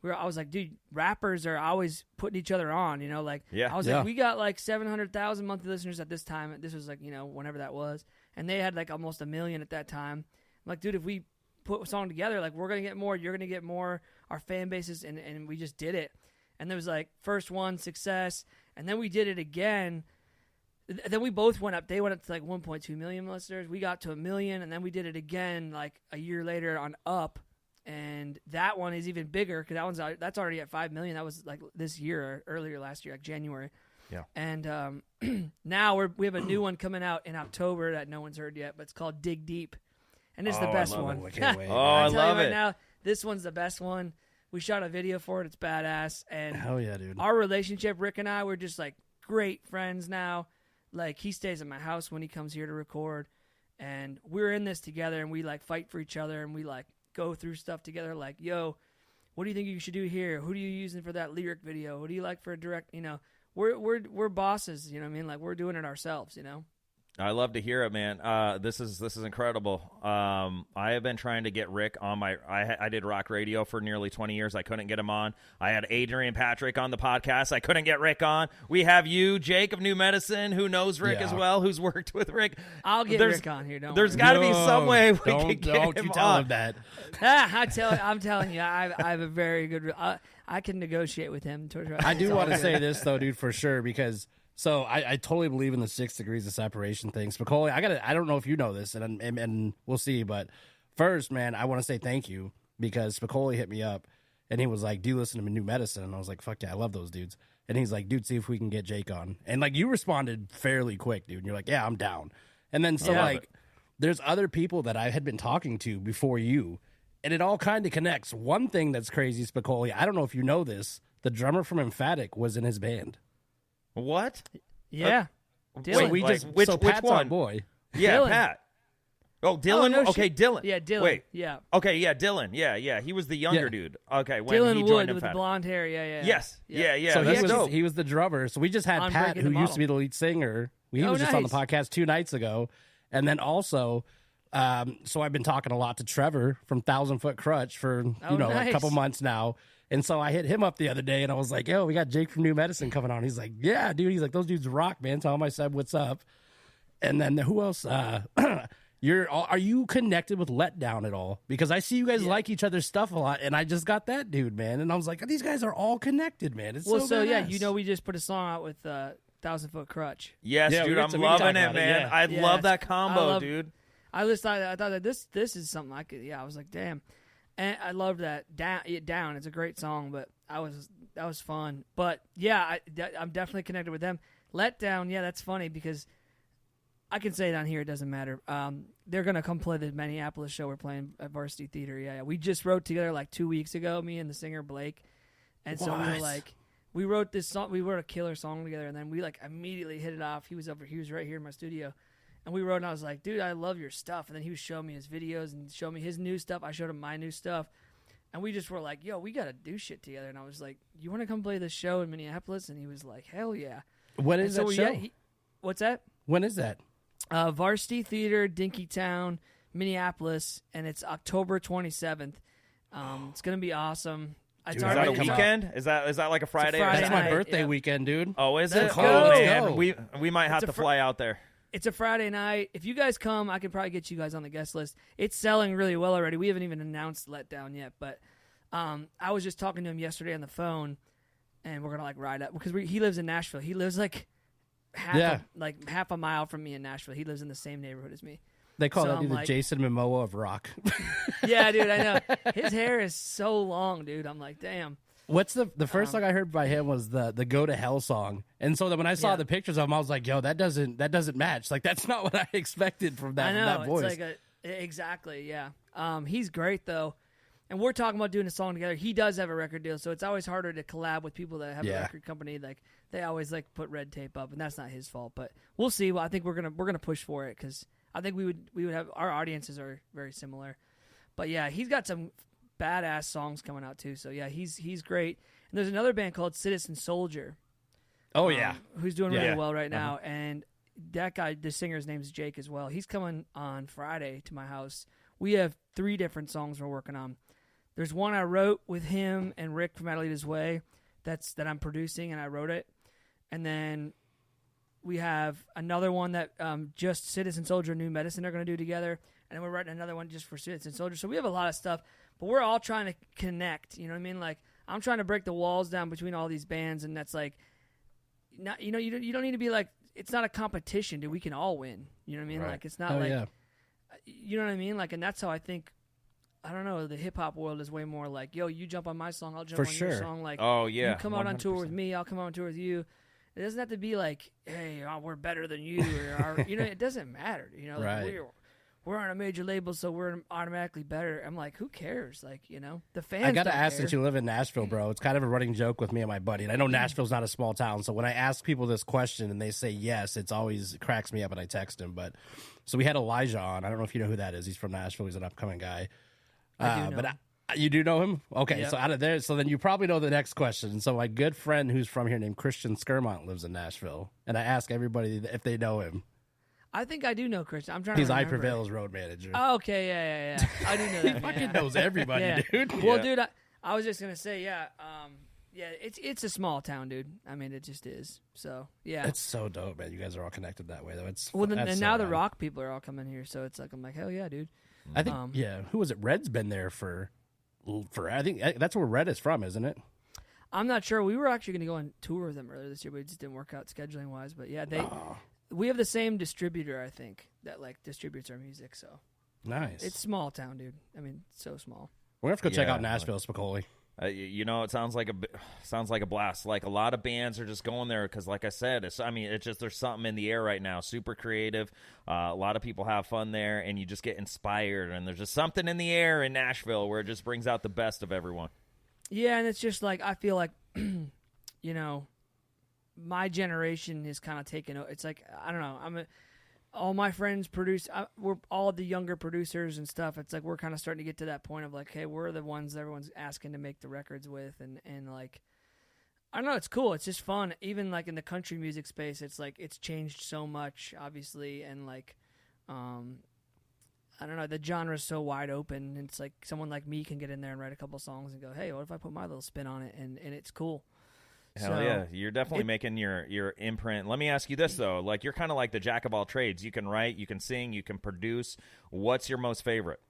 [SPEAKER 6] I was like, dude, rappers are always putting each other on, you know, like, yeah. I was like, we got like 700,000 monthly listeners at this time. This was like, you know, whenever that was. And they had like almost 1 million at that time. I'm like, dude, if we put a song together, like, we're going to get more, you're going to get more, our fan bases, and we just did it. And there was like first one, success, and then we did it again. Then we both went up. They went up to like 1.2 million listeners. We got to 1 million, and then we did it again like a year later on Up. And that one is even bigger because that's already at 5 million. That was like this year or earlier last year, like January. Yeah. And now we have a new one coming out in October that no one's heard yet, but it's called Dig Deep, and it's the best one.
[SPEAKER 3] I can't wait.
[SPEAKER 4] I love it.
[SPEAKER 6] Now, this one's the best one. We shot a video for it. It's badass. And
[SPEAKER 3] hell yeah, dude.
[SPEAKER 6] Our relationship, Rick and I, we're just like great friends now. Like, he stays at my house when he comes here to record, and we're in this together, and we like fight for each other, and we like go through stuff together, like, yo, what do you think you should do here? Who do you using for that lyric video? What do you like for a direct, you know? We're bosses, you know what I mean? Like, we're doing it ourselves, you know?
[SPEAKER 4] I love to hear it, man. This is incredible. I have been trying to get Rick on I did rock radio for nearly 20 years. I couldn't get him on. I had Adrian Patrick on the podcast. I couldn't get Rick on. We have you, Jake of New Medicine, who knows Rick as well, who's worked with Rick.
[SPEAKER 6] I'll get Rick on here.
[SPEAKER 4] There's got to be some way we can get him on.
[SPEAKER 3] Don't you tell him that.
[SPEAKER 6] I'm telling you, I have a very good. I can negotiate with him.
[SPEAKER 3] I do want to say this though, dude, for sure, because. So I totally believe in the 6 degrees of separation thing. Spicoli, I don't know if you know this, and we'll see. But first, man, I want to say thank you because Spicoli hit me up, And he was like, "Do you listen to New Medicine?" And I was like, "Fuck yeah, I love those dudes." And he's like, "Dude, see if we can get Jake on." And like you responded fairly quick, dude. And you're like, "Yeah, I'm down." And then there's other people that I had been talking to before you, and it all kind of connects. One thing that's crazy, Spicoli, I don't know if you know this, the drummer from Emphatic was in his band.
[SPEAKER 4] What?
[SPEAKER 6] Yeah.
[SPEAKER 4] Wait, which
[SPEAKER 3] Pat's our
[SPEAKER 4] one?
[SPEAKER 3] boy.
[SPEAKER 4] Yeah,
[SPEAKER 6] Dylan.
[SPEAKER 4] Pat. Oh, Dylan?
[SPEAKER 6] no
[SPEAKER 4] okay,
[SPEAKER 6] shit.
[SPEAKER 4] Dylan.
[SPEAKER 6] Yeah, Dylan.
[SPEAKER 4] Wait.
[SPEAKER 6] Yeah.
[SPEAKER 4] Okay, yeah, Dylan. Yeah. He was the younger dude. Okay, when
[SPEAKER 6] Dylan
[SPEAKER 4] he
[SPEAKER 6] Wood
[SPEAKER 4] joined
[SPEAKER 6] with the
[SPEAKER 4] Emphatic.
[SPEAKER 6] blonde hair. Yeah.
[SPEAKER 4] Yes. Yeah.
[SPEAKER 3] So
[SPEAKER 4] that's dope.
[SPEAKER 3] he was the drummer. So we just had
[SPEAKER 6] On
[SPEAKER 3] Pat,
[SPEAKER 6] Breaking
[SPEAKER 3] who
[SPEAKER 6] the
[SPEAKER 3] used to be
[SPEAKER 6] Model.
[SPEAKER 3] the lead singer. He was just on the podcast 2 nights ago. And then also, so I've been talking a lot to Trevor from 1,000 Foot Krutch for a couple months now. And so I hit him up the other day, and I was like, "Yo, we got Jake from New Medicine coming on." He's like, "Yeah, dude." He's like, "Those dudes rock, man." Tell him I said, "What's up?" And then who else? Are you connected with Letdown at all? Because I see you guys like each other's stuff a lot, and I just got that dude, man. And I was like, these guys are all connected, man. It's so badass.
[SPEAKER 6] We just put a song out with 1,000 Foot Krutch.
[SPEAKER 4] Yes,
[SPEAKER 3] Yeah,
[SPEAKER 4] dude,
[SPEAKER 3] we
[SPEAKER 4] I'm
[SPEAKER 3] can
[SPEAKER 4] loving
[SPEAKER 3] talk
[SPEAKER 4] it,
[SPEAKER 3] about it,
[SPEAKER 4] man.
[SPEAKER 3] yeah.
[SPEAKER 4] I love that combo,
[SPEAKER 6] I
[SPEAKER 4] dude.
[SPEAKER 6] I thought that this is something I could. Yeah, I was like, damn, and I loved that down. It's a great song, but that was fun. But yeah, I'm definitely connected with them. Letdown, yeah, that's funny because I can say it on here. It doesn't matter. They're gonna come play the Minneapolis show we're playing at Varsity Theater. Yeah, we just wrote together like 2 weeks ago, me and the singer Blake, and so we were like, we wrote this song. We wrote a killer song together, and then we like immediately hit it off. He was right here in my studio. And we wrote, and I was like, "Dude, I love your stuff." And then he was showing me his videos and showing me his new stuff. I showed him my new stuff. And we just were like, "Yo, we got to do shit together." And I was like, "You want to come play this show in Minneapolis?" And he was like, "Hell yeah."
[SPEAKER 3] When is that show?
[SPEAKER 6] What's that?
[SPEAKER 3] When is that?
[SPEAKER 6] Varsity Theater, Dinkytown, Minneapolis. And it's October 27th. It's going to be awesome.
[SPEAKER 4] Dude, is that a weekend? Is that like a Friday?
[SPEAKER 6] Friday
[SPEAKER 3] That's my birthday weekend, dude.
[SPEAKER 4] Oh, is
[SPEAKER 6] Let's
[SPEAKER 4] it?
[SPEAKER 6] go.
[SPEAKER 4] Oh,
[SPEAKER 6] Let's
[SPEAKER 4] man.
[SPEAKER 3] go.
[SPEAKER 4] We might have to fly out there.
[SPEAKER 6] It's a Friday night. If you guys come, I can probably get you guys on the guest list. It's selling really well already. We haven't even announced Letdown yet, but I was just talking to him yesterday on the phone, and we're gonna like ride up because he lives in Nashville. He lives like half a mile from me in Nashville. He lives in the same neighborhood as me.
[SPEAKER 3] They call that dude the Jason Momoa of rock.
[SPEAKER 6] Yeah, dude, I know. His hair is so long, dude. I'm like, damn.
[SPEAKER 3] What's the first song I heard by him was the "Go to Hell" song, and so that when I saw the pictures of him, I was like, "Yo, that doesn't match. Like that's not what I expected from that,
[SPEAKER 6] I know,
[SPEAKER 3] from that voice."
[SPEAKER 6] It's like exactly, yeah. He's great though, and we're talking about doing a song together. He does have a record deal, so it's always harder to collab with people that have a record company. Like they always like put red tape up, and that's not his fault. But we'll see. Well, I think we're gonna push for it because I think we would have our audiences are very similar. But yeah, he's got some badass songs coming out too. So yeah, he's great. And there's another band called Citizen Soldier.
[SPEAKER 3] Oh yeah,
[SPEAKER 6] who's doing really well right now. And that guy, the singer's name is Jake as well. He's coming on Friday to my house. We have 3 different songs we're working on. There's one I wrote with him and Rick from Adelitas Way. That I'm producing and I wrote it. And then we have another one that just Citizen Soldier and New Medicine are going to do together. And then we're writing another one just for Citizen Soldier. So we have a lot of stuff, but we're all trying to connect. You know what I mean? Like I'm trying to break the walls down between all these bands, and that's like, not you don't need to be like, it's not a competition, dude. We can all win. You know what I mean?
[SPEAKER 4] Right.
[SPEAKER 6] Like it's not you know what I mean? Like, and that's how I think. I don't know. The hip hop world is way more like, yo, you jump on my song, I'll jump on your song. Like,
[SPEAKER 4] oh yeah,
[SPEAKER 6] you come out on tour with me, I'll come out on tour with you. It doesn't have to be like, hey, we're better than you, or it doesn't matter. You know, like we're on a major label, so we're automatically better. I'm like, who cares? Like, the fans.
[SPEAKER 3] I gotta
[SPEAKER 6] don't
[SPEAKER 3] ask,
[SPEAKER 6] care.
[SPEAKER 3] since you live in Nashville, bro, it's kind of a running joke with me and my buddy. And I know Nashville's not a small town, so when I ask people this question and they say yes, it cracks me up, and I text him. But so we had Elijah on. I don't know if you know who that is. He's from Nashville. He's an upcoming guy. You do know him? Okay,
[SPEAKER 6] Yep.
[SPEAKER 3] so out of there, so then you probably know the next question. And so my good friend who's from here named Christian Skermont lives in Nashville, and I ask everybody if they know him.
[SPEAKER 6] I think I do know Christian. I'm trying
[SPEAKER 3] He's
[SPEAKER 6] to
[SPEAKER 3] I
[SPEAKER 6] remember.
[SPEAKER 3] Prevail's road manager.
[SPEAKER 6] Oh, okay, yeah. I do know that.
[SPEAKER 3] He fucking knows everybody, dude.
[SPEAKER 6] Well, dude, I was just gonna say, it's a small town, dude. I mean, it just is. So yeah,
[SPEAKER 3] It's so dope, man. You guys are all connected that way, though.
[SPEAKER 6] and now the rock people are all coming here, so it's like I'm like, hell yeah, dude.
[SPEAKER 3] I think who was it? Red's been there for I think that's where Red is from, isn't it?
[SPEAKER 6] I'm not sure. We were actually going to go on tour with them earlier this year, but it just didn't work out scheduling wise. But yeah, we have the same distributor, I think, that like distributes our music. So
[SPEAKER 3] nice.
[SPEAKER 6] It's small town, dude. I mean, so small.
[SPEAKER 3] We're gonna have to go check out Nashville, Spicoli.
[SPEAKER 4] It sounds like a blast. Like a lot of bands are just going there because, like I said, it's just there's something in the air right now. Super creative. A lot of people have fun there, and you just get inspired. And there's just something in the air in Nashville where it just brings out the best of everyone.
[SPEAKER 6] Yeah, and it's just like I feel like, my generation is kind of taken. It's like I don't know. All my friends produce. We're all the younger producers and stuff. It's like we're kind of starting to get to that point of like, hey, we're the ones that everyone's asking to make the records with, and like, I don't know, it's cool. It's just fun. Even like in the country music space, it's like it's changed so much, obviously, and like, I don't know, the genre's so wide open. And it's like someone like me can get in there and write a couple songs and go, hey, what if I put my little spin on it? And it's cool.
[SPEAKER 4] Hell yeah, you're definitely making your imprint. Let me ask you this though, like you're kind of like the jack of all trades. You can write, you can sing, you can produce. What's your most favorite?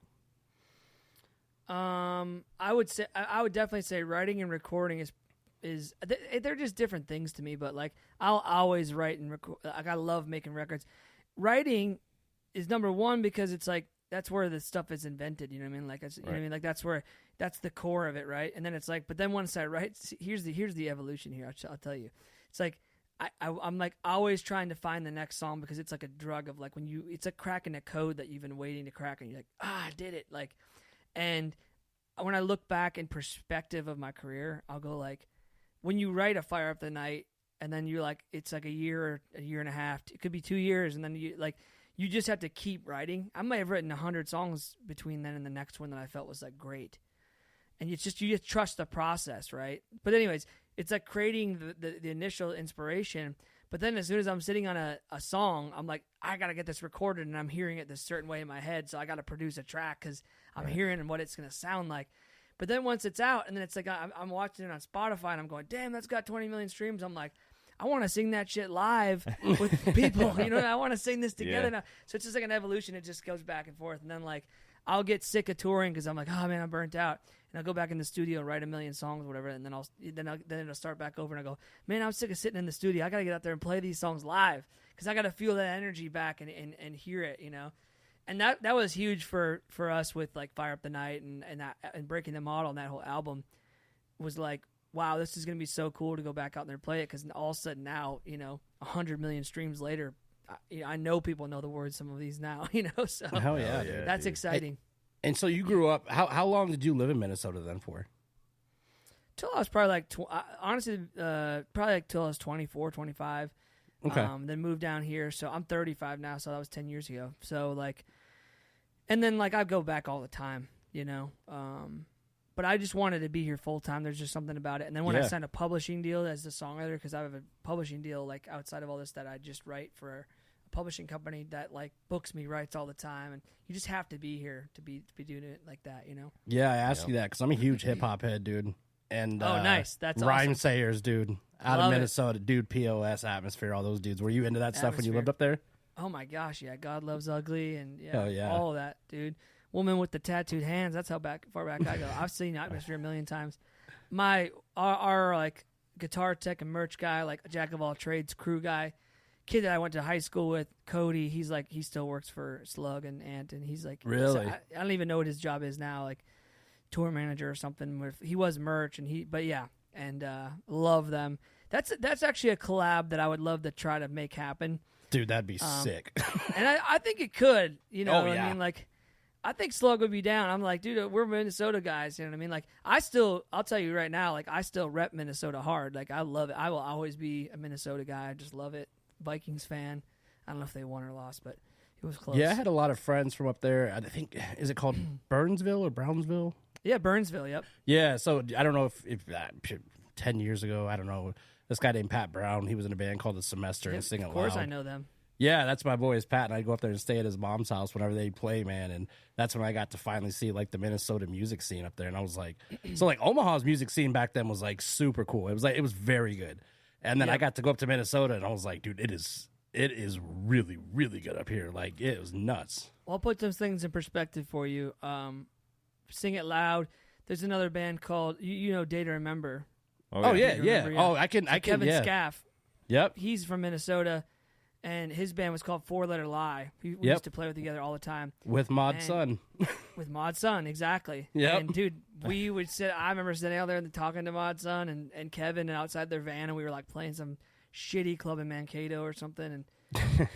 [SPEAKER 6] I would definitely say writing and recording is they're just different things to me. But like I'll always write and record. Like I love making records. Writing is number one because it's like that's where the stuff is invented. You know what I mean? Like you know what I mean? Like that's the core of it, right? And then it's like, but then once I write, here's the evolution here. I'll tell you, it's like I'm like always trying to find the next song because it's like a drug of like it's like cracking a code that you've been waiting to crack, and you're like, I did it, like. And when I look back in perspective of my career, I'll go like, when you write a Fire Up the Night, and then you're like, it's like a year or a year and a half, it could be 2 years, and then you just have to keep writing. I might have written 100 songs between then and the next one that I felt was like great. And you just trust the process, right? But anyways, it's like creating the initial inspiration. But then as soon as I'm sitting on a song, I'm like, I got to get this recorded, and I'm hearing it this certain way in my head, so I got to produce a track because I'm hearing what it's going to sound like. But then once it's out, and then it's like I'm watching it on Spotify, and I'm going, damn, that's got 20 million streams. I'm like, I want to sing that shit live with people. I want to sing this together now. So it's just like an evolution. It just goes back and forth. And then like I'll get sick of touring because I'm like, oh man, I'm burnt out. And I'll go back in the studio and write a million songs or whatever. And then it'll start back over, and I go, man, I'm sick of sitting in the studio. I got to get out there and play these songs live because I got to feel that energy back and hear it, And that was huge for us with like Fire Up the Night and Breaking the Model, and that whole album was like, wow, this is going to be so cool to go back out there and play it because all of a sudden now, 100 million streams later, I know people know the words some of these now, so
[SPEAKER 3] hell yeah,
[SPEAKER 6] that's exciting.
[SPEAKER 3] And so you grew up, how long did you live in Minnesota then for?
[SPEAKER 6] Till I was probably like, honestly, probably like till I was 24, 25.
[SPEAKER 3] Okay.
[SPEAKER 6] Then moved down here. So I'm 35 now, so that was 10 years ago. So like, and then like I go back all the time, but I just wanted to be here full time. There's just something about it. And then when I signed a publishing deal as a songwriter, because I have a publishing deal like outside of all this that I just write for a publishing company that like books me, writes all the time, and you just have to be here to be doing it like that,
[SPEAKER 3] Yeah, I asked you that because I'm a huge hip hop head, dude. And
[SPEAKER 6] nice, that's
[SPEAKER 3] Rhyme
[SPEAKER 6] awesome.
[SPEAKER 3] Sayers, dude, out of Minnesota, dude. POS, Atmosphere, all those dudes. Were you into that stuff when you lived up there?
[SPEAKER 6] Oh my gosh, yeah. God Loves Ugly, and
[SPEAKER 3] Hell yeah,
[SPEAKER 6] all of that, dude. Woman with the tattooed hands. That's how far back I go. I've seen Atmosphere a million times. Our like guitar tech and merch guy, like a jack of all trades crew guy, kid that I went to high school with, Cody. He still works for Slug and Ant, and he's like,
[SPEAKER 3] really?
[SPEAKER 6] I don't even know what his job is now, like tour manager or something. He was merch, and love them. That's actually a collab that I would love to try to make happen.
[SPEAKER 3] Dude, that'd be sick.
[SPEAKER 6] And I think it could,
[SPEAKER 3] I mean?
[SPEAKER 6] Like, I think Slug would be down. I'm like, dude, we're Minnesota guys, you know what I mean? Like, I'll tell you right now, like, I still rep Minnesota hard. Like, I love it. I will always be a Minnesota guy. I just love it. Vikings fan. I don't know if they won or lost, but it was close.
[SPEAKER 3] Yeah, I had a lot of friends from up there. I think, is it called Burnsville or Brownsville?
[SPEAKER 6] Yeah, Burnsville, yep.
[SPEAKER 3] Yeah, so I don't know if 10 years ago, I don't know, this guy named Pat Brown, he was in a band called The Semester and Sing It Loud.
[SPEAKER 6] Of course I know them.
[SPEAKER 3] Yeah, that's my boy is Pat, and I'd go up there and stay at his mom's house whenever they'd play, man, and that's when I got to finally see, like, the Minnesota music scene up there, and I was like, so, like, Omaha's music scene back then was, like, super cool. It was very good. And then I got to go up to Minnesota, and I was like, dude, it is really, really good up here. Like, it was nuts.
[SPEAKER 6] Well, I'll put some things in perspective for you. Sing It Loud. There's another band called, Day to Remember.
[SPEAKER 3] Oh, yeah.
[SPEAKER 6] Remember, yeah.
[SPEAKER 3] Oh, I can,
[SPEAKER 6] Kevin
[SPEAKER 3] yeah.
[SPEAKER 6] Scaff.
[SPEAKER 3] Yep.
[SPEAKER 6] He's from Minnesota. and his band was called 4 Letter Lie. We
[SPEAKER 3] Yep.
[SPEAKER 6] used to play with together all the time.
[SPEAKER 3] With Mod
[SPEAKER 6] And-
[SPEAKER 3] Sun.
[SPEAKER 6] With Mod Sun, exactly.
[SPEAKER 3] Yep.
[SPEAKER 6] And dude, we would sit. I remember sitting out there and talking to Mod Sun and Kevin and outside their van, and we were like playing some shitty club in Mankato or something, and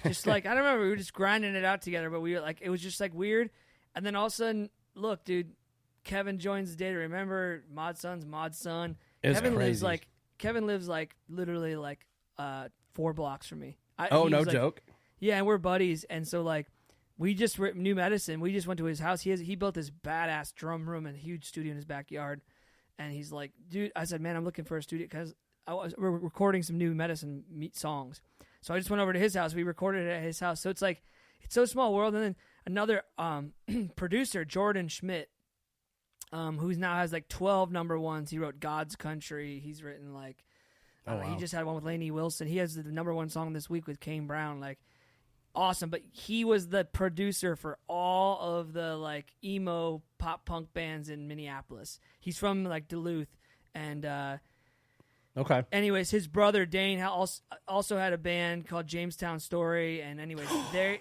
[SPEAKER 6] just like I don't remember, we were just grinding it out together. But we were like, it was just like weird. And then all of a sudden, look, dude, Kevin joins the Day to Remember. Mod Sun's Mod Sun.
[SPEAKER 3] It's
[SPEAKER 6] Kevin lives like literally like 4 blocks from me.
[SPEAKER 3] Oh,
[SPEAKER 6] he
[SPEAKER 3] no
[SPEAKER 6] was, like,
[SPEAKER 3] joke.
[SPEAKER 6] Yeah, and we're buddies, and so like we just New Medicine. We just went to his house. He built this badass drum room and a huge studio in his backyard. And he's like, dude, I said, man, I'm looking for a studio because we're recording some New Medicine songs. So I just went over to his house. We recorded it at his house. So it's like it's so small world. And then another producer, Jordan Schmidt, who now has like 12 number ones. He wrote God's Country. He's written like. He just had one with Lainey Wilson. He has the number 1 song this week with Kane Brown. Like, awesome. But he was the producer for all of the like emo pop punk bands in Minneapolis. He's from like Duluth, and
[SPEAKER 3] Okay.
[SPEAKER 6] anyways, his brother Dane also had a band called Jamestown Story. And anyways,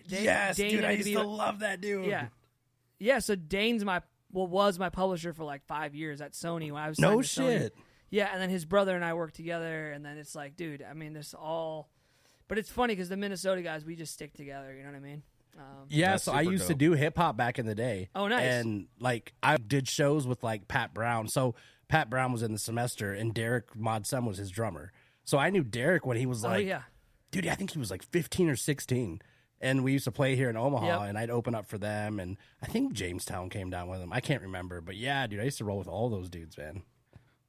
[SPEAKER 3] Yes,
[SPEAKER 6] Dane
[SPEAKER 3] dude, I
[SPEAKER 6] had
[SPEAKER 3] used
[SPEAKER 6] be
[SPEAKER 3] to
[SPEAKER 6] like-
[SPEAKER 3] love that dude.
[SPEAKER 6] yeah. So Dane's was my publisher for like 5 years at Sony when I was signed
[SPEAKER 3] No
[SPEAKER 6] to Sony.
[SPEAKER 3] shit.
[SPEAKER 6] Yeah, and then his brother and I worked together, and then it's like, dude, I mean, this all. But it's funny because the Minnesota guys, we just stick together. You know what I mean?
[SPEAKER 3] Yeah,
[SPEAKER 4] That's
[SPEAKER 3] so I
[SPEAKER 4] super
[SPEAKER 3] used to
[SPEAKER 4] dope.
[SPEAKER 3] do hip hop back in the day.
[SPEAKER 6] Oh, nice.
[SPEAKER 3] And like I did shows with like Pat Brown. So Pat Brown was in the semester, and Derek Mod Sun was his drummer. So I knew Derek when he was like,
[SPEAKER 6] oh yeah,
[SPEAKER 3] dude, I think he was like 15 or 16. And we used to play here in Omaha,
[SPEAKER 6] Yep.
[SPEAKER 3] and I'd open up for them. And I think Jamestown came down with them. I can't remember. But yeah, dude, I used to roll with all those dudes, man.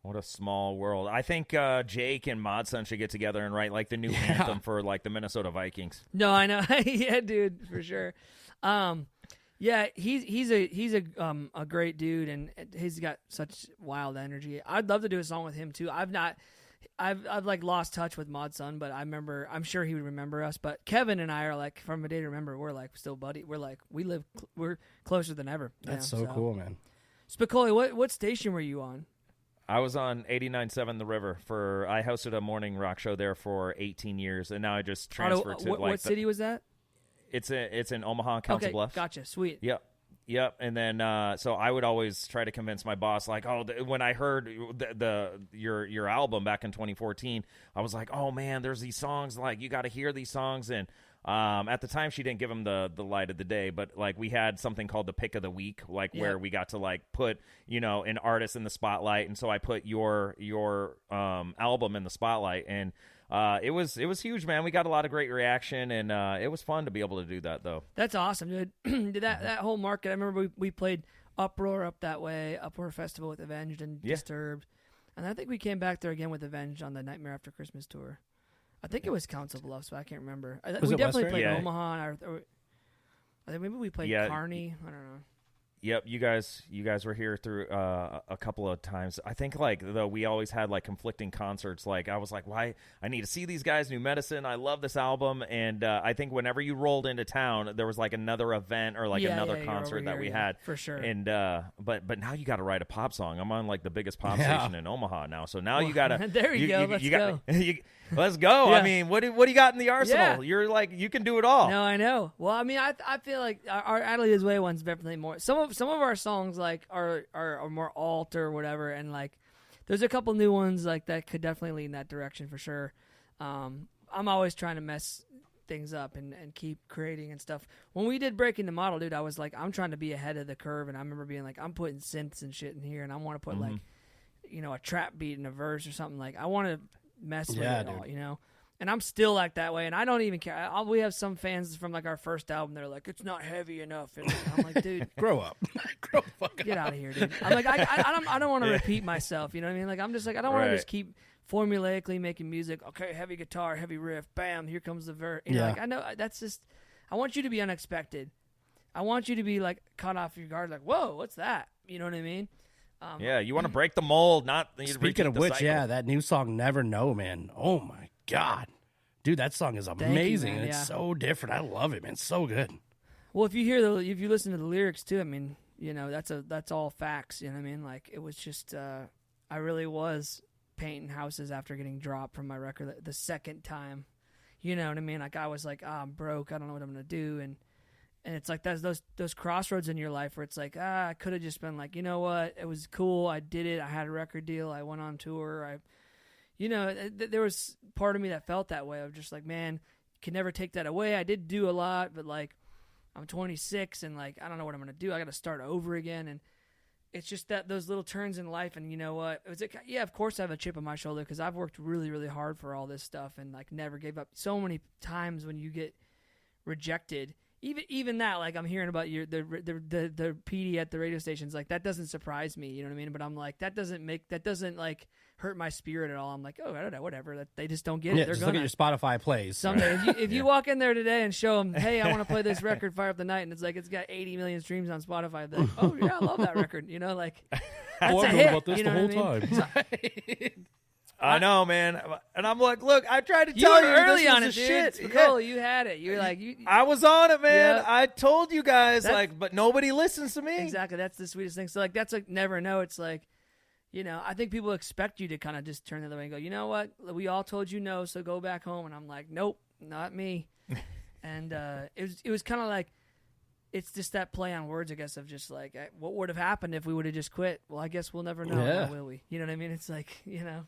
[SPEAKER 4] What a small world. I think Jake and Mod Sun should get together and write like the new anthem for like the Minnesota Vikings.
[SPEAKER 6] no, I know, yeah, dude, for sure. Yeah, he's a great dude, and he's got such wild energy. I'd love to do a song with him too. I've like lost touch with Mod Sun, but I'm sure he would remember us. But Kevin and I are like from a Day to Remember. We're like still buddy. We're like we're closer than ever.
[SPEAKER 3] That's so cool, man.
[SPEAKER 6] Spicoli, what station were you on?
[SPEAKER 4] I was on 89.7 The River I hosted a morning rock show there for 18 years, and now I just transferred to
[SPEAKER 6] what city was that?
[SPEAKER 4] It's in Omaha, Council Bluffs.
[SPEAKER 6] Gotcha, sweet.
[SPEAKER 4] Yep. And then so I would always try to convince my boss, like, when I heard your album back in 2014, I was like, oh man, there's these songs, like you got to hear these songs. And at the time, she didn't give him the light of the day, but like we had something called the pick of the week, like where we got to like put an artist in the spotlight, and so I put your album in the spotlight, and it was huge, man. We got a lot of great reaction, and it was fun to be able to do that, though.
[SPEAKER 6] That's awesome, dude. Did that whole market? I remember we played Uproar up that way, Uproar Festival with Avenged and Disturbed, and I think we came back there again with Avenged on the Nightmare After Christmas tour. I think it was Council Bluffs, but I can't remember. We definitely played Omaha. I think maybe we played Kearney. I don't know.
[SPEAKER 4] Yep, you guys were here through a couple of times. I think though we always had like conflicting concerts. Like I was like, why I need to see these guys, New Medicine. I love this album, and I think whenever you rolled into town, there was like another event or like another concert that we had
[SPEAKER 6] for sure.
[SPEAKER 4] And but now you got to write a pop song. I'm on like the biggest pop station in Omaha now, so now you got to.
[SPEAKER 6] There you go. Let's go.
[SPEAKER 4] Let's go.
[SPEAKER 6] Yeah.
[SPEAKER 4] I mean, what do you got in the arsenal?
[SPEAKER 6] Yeah.
[SPEAKER 4] You're like, you can do it all.
[SPEAKER 6] No, I know. Well, I mean, I feel like our Adelitas Way one's definitely more. Some of our songs like are more alt or whatever, and like there's a couple new ones like that could definitely lead in that direction for sure. I'm always trying to mess things up and keep creating and stuff. When we did Breaking the Model, dude, I was like, I'm trying to be ahead of the curve, and I remember being like, I'm putting synths and shit in here, and I want to put like, a trap beat in a verse or something. Like I want to mess with it all, And I'm still like that way, and I don't even care. We have some fans from like our first album. They're like, "It's not heavy enough." And I'm like, "Dude,
[SPEAKER 3] grow up, grow the fuck
[SPEAKER 6] get
[SPEAKER 3] up.
[SPEAKER 6] out of here, dude." I'm like, I don't want to repeat myself. You know what I mean? Like I'm just like I don't want to just keep formulaically making music. Okay, heavy guitar, heavy riff, bam, here comes the verse. Like I know that's just. I want you to be unexpected. I want you to be like caught off your guard. Like, whoa, what's that? You know what I mean?
[SPEAKER 4] You want to break the mold, not.
[SPEAKER 3] Speaking of which,
[SPEAKER 4] cycle.
[SPEAKER 3] that new song "Never Know," man. Oh my god. Dude, that song is amazing.
[SPEAKER 6] Man,
[SPEAKER 3] It's so different. I love it, man. It's so good.
[SPEAKER 6] Well, if you listen to the lyrics too, I mean, that's all facts. You know what I mean? Like it was just, I really was painting houses after getting dropped from my record the second time. You know what I mean? Like I was like, I'm broke. I don't know what I'm gonna do. And it's like those crossroads in your life where it's like, I could have just been like, you know what? It was cool. I did it. I had a record deal. I went on tour. There was part of me that felt that way. I was just like, man, you can never take that away. I did do a lot, but like I'm 26 and like I don't know what I'm gonna do. I got to start over again. And it's just that those little turns in life. And you know what? Yeah, of course I have a chip on my shoulder because I've worked really, really hard for all this stuff and like never gave up. So many times when you get rejected. Even that, like I'm hearing about the PD at the radio stations, like that doesn't surprise me, you know what I mean? But I'm like, that doesn't like hurt my spirit at all. I'm like, oh, I don't know, whatever. That they just don't get it. They're
[SPEAKER 3] just look at your Spotify plays.
[SPEAKER 6] Someday, if you walk in there today and show them, hey, I want to play this record, Fire Up the Night, and it's like it's got 80 million streams on Spotify. They're like, oh yeah, I love that record. You know, like that's a hit.
[SPEAKER 3] About this
[SPEAKER 6] you know
[SPEAKER 3] the whole
[SPEAKER 6] time.
[SPEAKER 4] I know, man, and I'm like, look, I tried to tell
[SPEAKER 6] you
[SPEAKER 4] you
[SPEAKER 6] early
[SPEAKER 4] this
[SPEAKER 6] on
[SPEAKER 4] was
[SPEAKER 6] it,
[SPEAKER 4] the
[SPEAKER 6] dude.
[SPEAKER 4] shit.
[SPEAKER 6] Cool, you had it. You were like,
[SPEAKER 4] I was on it, man.
[SPEAKER 6] Yep.
[SPEAKER 4] I told you guys,
[SPEAKER 6] That's-
[SPEAKER 4] like, but nobody listens to me.
[SPEAKER 6] Exactly, that's the sweetest thing. So like, that's like never know. It's like, you know, I think people expect you to kind of just turn the other way and go, you know what? We all told you no, so go back home. And I'm like, nope, not me. And it was kind of like, it's just that play on words, I guess, of just like, what would have happened if we would have just quit? Well, I guess we'll never know, now, will we? You know what I mean? It's like, you know.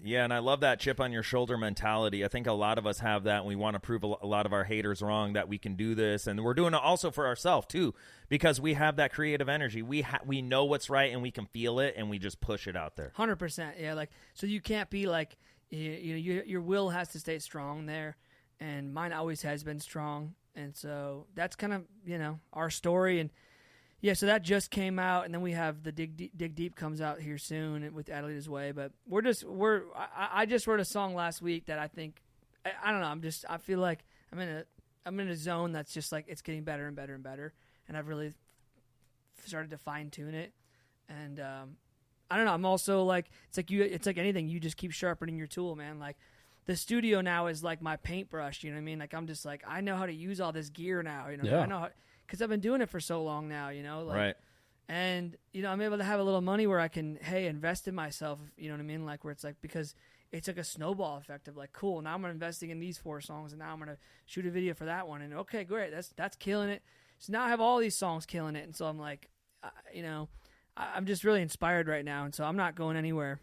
[SPEAKER 4] Yeah, and I love that chip on your shoulder mentality. I think a lot of us have that, and we want to prove a lot of our haters wrong that we can do this, and we're doing it also for ourselves too, because we have that creative energy. We know what's right, and we can feel it, and we just push it out there.
[SPEAKER 6] 100%, yeah. Like, so you can't be like, your will has to stay strong there, and mine always has been strong, and so that's kind of our story. And yeah, so that just came out, and then we have the Dig Deep comes out here soon with Adelitas Way. But I just wrote a song last week that I think I don't know. I feel like I'm in a zone that's just like it's getting better and better and better, and I've really started to fine tune it. And I don't know. I'm also like it's like anything. You just keep sharpening your tool, man. Like the studio now is like my paintbrush. You know what I mean? Like I'm just like I know how to use all this gear now. You know,
[SPEAKER 3] yeah.
[SPEAKER 6] I know how. Because I've been doing it for so long now,
[SPEAKER 4] Right.
[SPEAKER 6] And, I'm able to have a little money where I can, invest in myself, you know what I mean? Like, where it's like, because it's like a snowball effect of like, cool, now I'm investing in these 4 songs, and now I'm going to shoot a video for that one, and okay, great, that's killing it. So now I have all these songs killing it, and so I'm like, I'm just really inspired right now, and so I'm not going anywhere.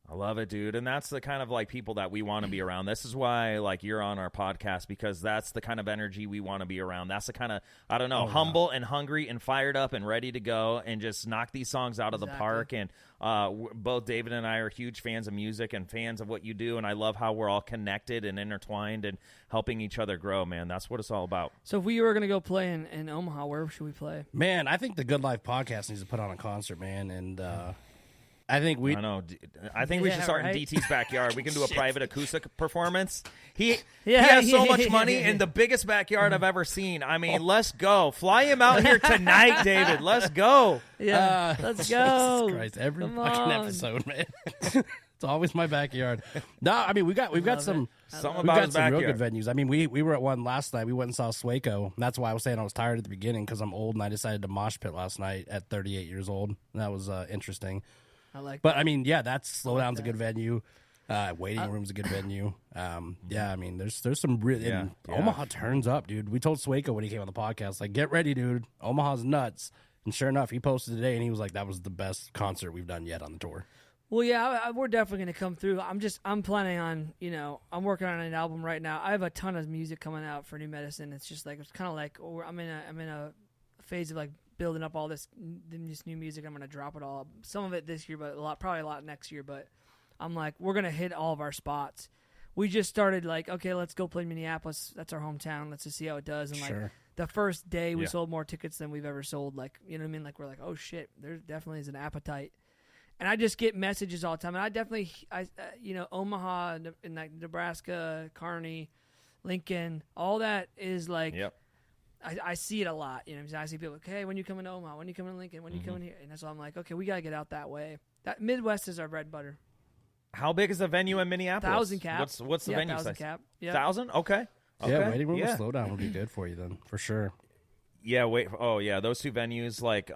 [SPEAKER 4] I love it, dude. And that's the kind of like people that we want to be around. This is why like you're on our podcast, because that's the kind of energy we want to be around. That's the kind of, I don't know, humble and hungry and fired up and ready to go and just knock these songs out of the park. And both David and I are huge fans of music and fans of what you do. And I love how we're all connected and intertwined and helping each other grow, man. That's what it's all about.
[SPEAKER 6] So if we were going to go play in Omaha, where should we play?
[SPEAKER 3] Man, I think the Good Life podcast needs to put on a concert, man. And I think
[SPEAKER 4] I know. I think we should start in DT's backyard. We can do a private acoustic performance. He has so much money and the biggest backyard I've ever seen. I mean, let's go. Fly him out here tonight, David. Let's go.
[SPEAKER 6] Yeah, let's go.
[SPEAKER 3] Jesus Christ, every fucking episode, man. It's always my backyard. No, I mean we've got some real good venues. I mean we were at one last night. We went and saw Swaco. That's why I was saying I was tired at the beginning, because I'm old and I decided to mosh pit last night at 38 years old. And that was interesting. But I mean, yeah, that's Slowdown's a good venue. Waiting Room's a good venue. Yeah, I mean, there's some really Omaha turns up, dude. We told Swaco when he came on the podcast, like, get ready, dude. Omaha's nuts. And sure enough, he posted today and he was like, that was the best concert we've done yet on the tour.
[SPEAKER 6] Well, yeah, we're definitely going to come through. I'm planning on, I'm working on an album right now. I have a ton of music coming out for New Medicine. It's just like, it's kind of like, I'm in a phase of like building up all this new music. I'm going to drop it all. Some of it this year, but probably a lot next year. But I'm like, we're going to hit all of our spots. We just started like, okay, let's go play Minneapolis. That's our hometown. Let's just see how it does. And like the first day we sold more tickets than we've ever sold. Like, you know what I mean? Like, we're like, oh shit, there definitely is an appetite. And I just get messages all the time. And I definitely, Omaha and like Nebraska, Kearney, Lincoln, all that is like, I see it a lot. You know, I see people like, hey, when you coming to Omaha? When you coming to Lincoln? When you coming here? And so I'm like, okay, we got to get out that way. That Midwest is our bread and butter.
[SPEAKER 4] How big is the venue in Minneapolis?
[SPEAKER 6] 1,000 cap.
[SPEAKER 4] What's the venue
[SPEAKER 6] 1,000
[SPEAKER 4] size?
[SPEAKER 6] cap. Yeah.
[SPEAKER 4] 1,000? Okay.
[SPEAKER 3] Yeah, Waiting Room with Slowdown would be good for you then, for sure.
[SPEAKER 4] Yeah, those two venues, like,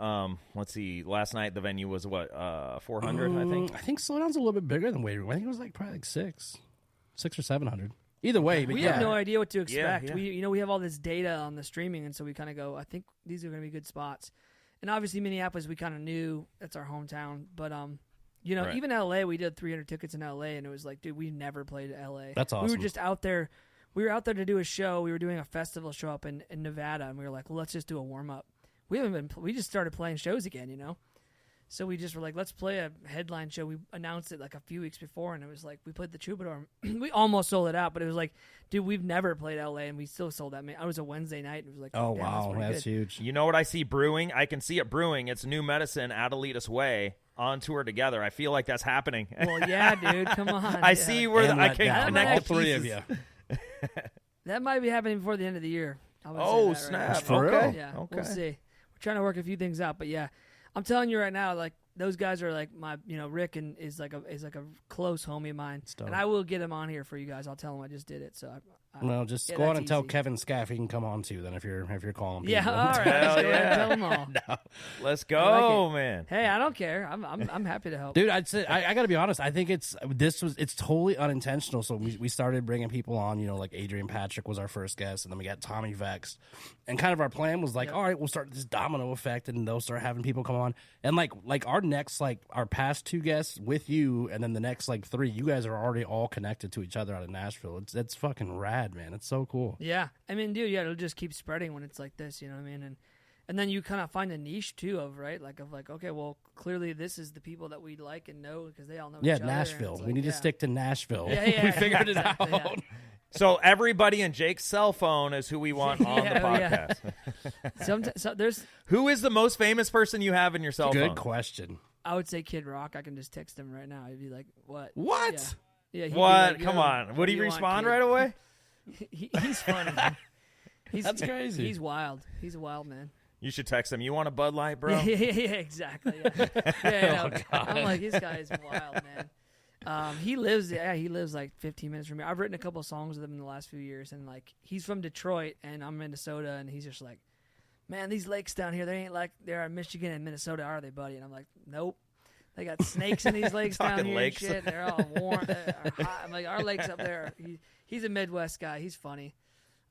[SPEAKER 4] let's see, last night the venue was what, 400, I think?
[SPEAKER 3] I think Slowdown's a little bit bigger than Waiting Room. I think it was like probably like 600 or 700. Either way, but
[SPEAKER 6] we
[SPEAKER 3] yeah.
[SPEAKER 6] have no idea what to expect.
[SPEAKER 4] yeah.
[SPEAKER 6] We have all this data on the streaming, and so we kind of go, I think these are going to be good spots. And obviously Minneapolis, we kind of knew that's our hometown, but
[SPEAKER 4] Right.
[SPEAKER 6] even LA, we did 300 tickets in LA, and it was like, dude, we never played LA.
[SPEAKER 3] That's awesome.
[SPEAKER 6] We were just out there. We were out there to do a show. We were doing a festival show up in Nevada, and we were like, well, let's just do a warm up. We just started playing shows again, So we just were like, let's play a headline show. We announced it like a few weeks before, and it was like, we played the Troubadour. We almost sold it out, but it was like, dude, we've never played LA, and we still sold that. It was a Wednesday night. And it was like,
[SPEAKER 3] Oh,
[SPEAKER 6] damn,
[SPEAKER 3] wow. That's
[SPEAKER 6] good.
[SPEAKER 3] huge.
[SPEAKER 4] You know what I see brewing? I can see it brewing. It's New Medicine, Adelitas Way on tour together. I feel like that's happening.
[SPEAKER 6] Well, yeah, dude, come on.
[SPEAKER 4] I see where
[SPEAKER 3] And
[SPEAKER 4] I
[SPEAKER 3] let
[SPEAKER 4] can
[SPEAKER 3] down.
[SPEAKER 4] connect
[SPEAKER 3] All
[SPEAKER 4] the
[SPEAKER 3] three of
[SPEAKER 4] pieces.
[SPEAKER 3] you.
[SPEAKER 6] That might be happening before the end of the year. I would say
[SPEAKER 4] Oh,
[SPEAKER 6] that right
[SPEAKER 4] snap.
[SPEAKER 6] now.
[SPEAKER 3] For real?
[SPEAKER 4] Okay.
[SPEAKER 6] Yeah,
[SPEAKER 4] Okay.
[SPEAKER 6] we'll see. We're trying to work a few things out, but yeah, I'm telling you right now, like those guys are like my, Rick is like a close homie of mine,
[SPEAKER 3] dope.
[SPEAKER 6] and I will get him on here for you guys. I'll tell him I just did it. So
[SPEAKER 3] Well, just
[SPEAKER 6] yeah,
[SPEAKER 3] go on
[SPEAKER 6] that's
[SPEAKER 3] and tell
[SPEAKER 6] easy.
[SPEAKER 3] Kevin Scaff he can come on too. Then if you're calling people.
[SPEAKER 6] Yeah, all right.
[SPEAKER 4] Hell
[SPEAKER 6] Let's go ahead and
[SPEAKER 4] yeah.
[SPEAKER 6] tell them all.
[SPEAKER 3] No.
[SPEAKER 4] Let's
[SPEAKER 6] I like
[SPEAKER 4] go,
[SPEAKER 6] it.
[SPEAKER 4] man.
[SPEAKER 6] Hey, I don't care. I'm happy to help.
[SPEAKER 3] Dude, I'd say I got to be honest. I think it's totally unintentional. So we started bringing people on. Like Adrian Patrick was our first guest, and then we got Tommy Vext, and kind of our plan was like, all right, we'll start this domino effect, and they'll start having people come on, and like our next our past 2 guests with you, and then the next 3, you guys are already all connected to each other out of Nashville. It's fucking rad, man. It's so cool.
[SPEAKER 6] Yeah, I mean, dude, it'll just keep spreading when it's like this, you know what I mean? And then you kind of find a niche too of okay, well, clearly this is the people that we like and know because they all know each other. and
[SPEAKER 3] Nashville.
[SPEAKER 6] it's
[SPEAKER 3] We
[SPEAKER 6] like,
[SPEAKER 3] need to
[SPEAKER 6] yeah.
[SPEAKER 3] stick to Nashville.
[SPEAKER 6] Yeah,
[SPEAKER 3] we figured
[SPEAKER 6] exactly,
[SPEAKER 3] it out.
[SPEAKER 6] yeah.
[SPEAKER 4] So everybody in Jake's cell phone is who we want on the
[SPEAKER 6] Yeah,
[SPEAKER 4] podcast.
[SPEAKER 6] So there's,
[SPEAKER 4] Who is the most famous person you have in your cell
[SPEAKER 3] Good
[SPEAKER 4] phone?
[SPEAKER 3] question.
[SPEAKER 6] I would say Kid Rock. I can just text him right now. He'd be like, "What?
[SPEAKER 3] What?
[SPEAKER 6] Yeah. He'd be
[SPEAKER 4] What?
[SPEAKER 6] like,
[SPEAKER 4] Come
[SPEAKER 6] "Yo,
[SPEAKER 4] on. Would
[SPEAKER 6] do
[SPEAKER 4] he
[SPEAKER 6] you want,
[SPEAKER 4] respond
[SPEAKER 6] kid?"
[SPEAKER 4] right away?
[SPEAKER 6] He's funny. Man.
[SPEAKER 3] That's crazy.
[SPEAKER 6] He's wild. He's a wild man.
[SPEAKER 4] You should text him. You want a Bud Light, bro?
[SPEAKER 6] Yeah, exactly. Yeah. No, I'm like, this guy is wild, man. He lives like 15 minutes from me. I've written a couple of songs with him in the last few years, and like he's from Detroit, and I'm Minnesota, and he's just like, man, these lakes down here, they ain't like they're in Michigan and Minnesota, are they, buddy? And I'm like, nope. They got snakes in these lakes down
[SPEAKER 4] Talking
[SPEAKER 6] here
[SPEAKER 4] lakes.
[SPEAKER 6] and shit. They're all warm. They're hot. I'm like, our lakes up there. He's a Midwest guy. He's funny.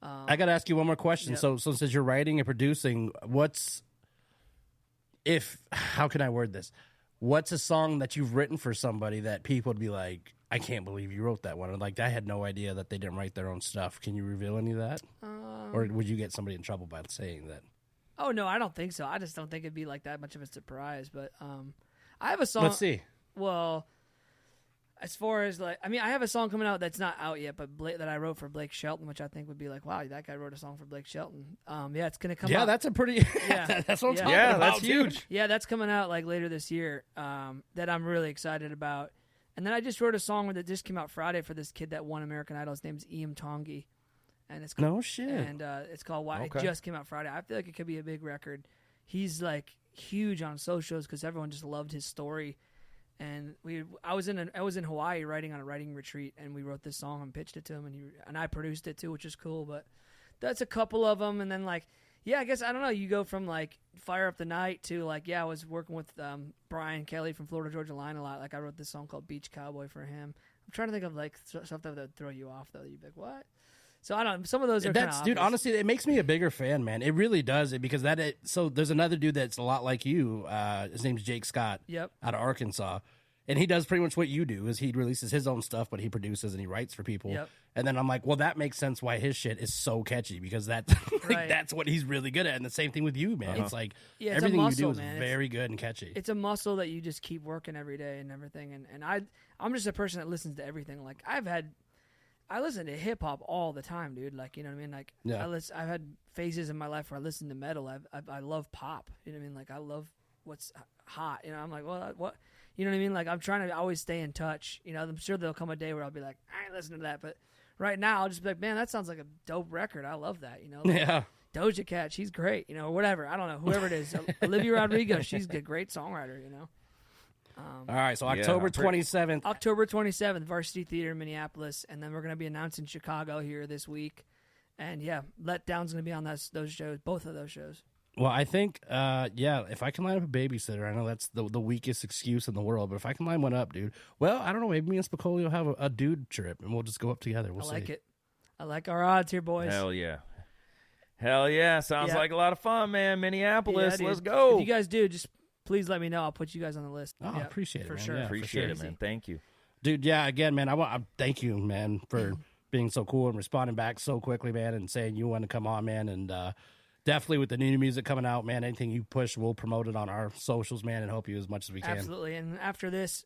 [SPEAKER 3] I got to ask you one more question.
[SPEAKER 6] Yep.
[SPEAKER 3] So since you're writing and producing, how can I word this? What's a song that you've written for somebody that people would be like, I can't believe you wrote that one? Or like, I had no idea that they didn't write their own stuff. Can you reveal any of that? Or would you get somebody in trouble by saying that?
[SPEAKER 6] Oh, no, I don't think so. I just don't think it'd be like that much of a surprise. But I have a song.
[SPEAKER 3] Let's see.
[SPEAKER 6] Well, as far as I have a song coming out that's not out yet, but that I wrote for Blake Shelton, which I think would be like, wow, that guy wrote a song for Blake Shelton. Yeah, it's gonna come out.
[SPEAKER 3] Yeah, that's a pretty.
[SPEAKER 6] Yeah.
[SPEAKER 3] That's what I'm talking
[SPEAKER 4] Yeah,
[SPEAKER 3] about.
[SPEAKER 4] that's
[SPEAKER 3] dude.
[SPEAKER 4] huge.
[SPEAKER 6] Yeah, that's coming out like later this year. That I'm really excited about. And then I just wrote a song that just came out Friday for this kid that won American Idol. His name's Ian Tongi, and it's called,
[SPEAKER 3] No shit.
[SPEAKER 6] And it's called Why.
[SPEAKER 4] Okay.
[SPEAKER 6] It just came out Friday. I feel like it could be a big record. He's like huge on socials because everyone just loved his story. And I was in Hawaii writing on a writing retreat, and we wrote this song and pitched it to him, and I produced it too, which is cool. But that's a couple of them, and then I guess I don't know. You go from like Fire Up the Night to I was working with Brian Kelly from Florida Georgia Line a lot. Like I wrote this song called Beach Cowboy for him. I'm trying to think of stuff that would throw you off though. You'd be like, what? So I don't know. Some of those are
[SPEAKER 3] That's
[SPEAKER 6] kinda
[SPEAKER 3] dude.
[SPEAKER 6] obvious.
[SPEAKER 3] Honestly, it makes me a bigger fan, man. It really does. Because so there's another dude that's a lot like you. His name's Jake Scott.
[SPEAKER 6] Yep.
[SPEAKER 3] Out of Arkansas. And he does pretty much what you do. Is he releases his own stuff, but he produces and he writes for people.
[SPEAKER 6] Yep.
[SPEAKER 3] And then I'm like, well, that makes sense why his shit is so catchy because that
[SPEAKER 6] Right.
[SPEAKER 3] that's what he's really good at. And the same thing with you, man. It's like
[SPEAKER 6] Yeah, it's a
[SPEAKER 3] everything
[SPEAKER 6] muscle,
[SPEAKER 3] you do is
[SPEAKER 6] man.
[SPEAKER 3] very good and catchy.
[SPEAKER 6] It's a muscle that you just keep working every day and everything. And I'm just a person that listens to everything. Like I listen to hip hop all the time, dude. Like, you know what I mean? Like,
[SPEAKER 3] Yeah.
[SPEAKER 6] I've had phases in my life where I listen to metal. I love pop. You know what I mean? Like, I love what's hot. You know, I'm like, well, what? You know what I mean? Like, I'm trying to always stay in touch. You know, I'm sure there'll come a day where I'll be like, I ain't listening to that. But right now, I'll just be like, man, that sounds like a dope record. I love that. You know? Like,
[SPEAKER 3] Yeah.
[SPEAKER 6] Doja Cat, she's great. You know, or whatever. I don't know. Whoever it is. Olivia Rodrigo, she's a great songwriter, you know?
[SPEAKER 3] All right. So October 27th.
[SPEAKER 6] October 27th, Varsity Theater in Minneapolis, and then we're going to be announcing Chicago here this week. And yeah, Letdown's going to be on those shows, both of those shows.
[SPEAKER 3] Well, I think, if I can line up a babysitter, I know that's the weakest excuse in the world, but if I can line one up, dude, well, I don't know, maybe me and Spicoli will have a dude trip, and we'll just go up together. We'll
[SPEAKER 6] I like
[SPEAKER 3] see.
[SPEAKER 6] it. I like our odds here, boys.
[SPEAKER 4] Hell yeah. Hell yeah. Sounds like a lot of fun, man. Minneapolis,
[SPEAKER 6] Yeah,
[SPEAKER 4] let's go.
[SPEAKER 6] If you guys do, just please let me know. I'll put you guys on the list.
[SPEAKER 3] Oh, I appreciate it,
[SPEAKER 6] for
[SPEAKER 3] man.
[SPEAKER 6] sure.
[SPEAKER 3] Yeah,
[SPEAKER 4] Appreciate it, man. Thank you.
[SPEAKER 3] Dude, yeah, again, man, I thank you, man, for being so cool and responding back so quickly, man, and saying you want to come on, man, and definitely with the new music coming out, man, anything you push, we'll promote it on our socials, man, and help you as much as we can.
[SPEAKER 6] Absolutely. And after this,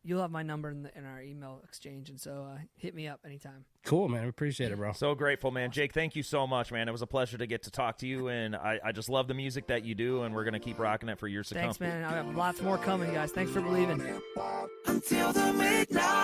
[SPEAKER 6] you'll have my number in our email exchange, and so hit me up anytime.
[SPEAKER 3] Cool, man. We appreciate it, bro.
[SPEAKER 4] So grateful, man. Jake, thank you so much, man. It was a pleasure to get to talk to you, and I just love the music that you do, and we're going to keep rocking it for years to come.
[SPEAKER 6] Thanks, man. I have lots more coming, guys. Thanks for believing.
[SPEAKER 5] Until the midnight.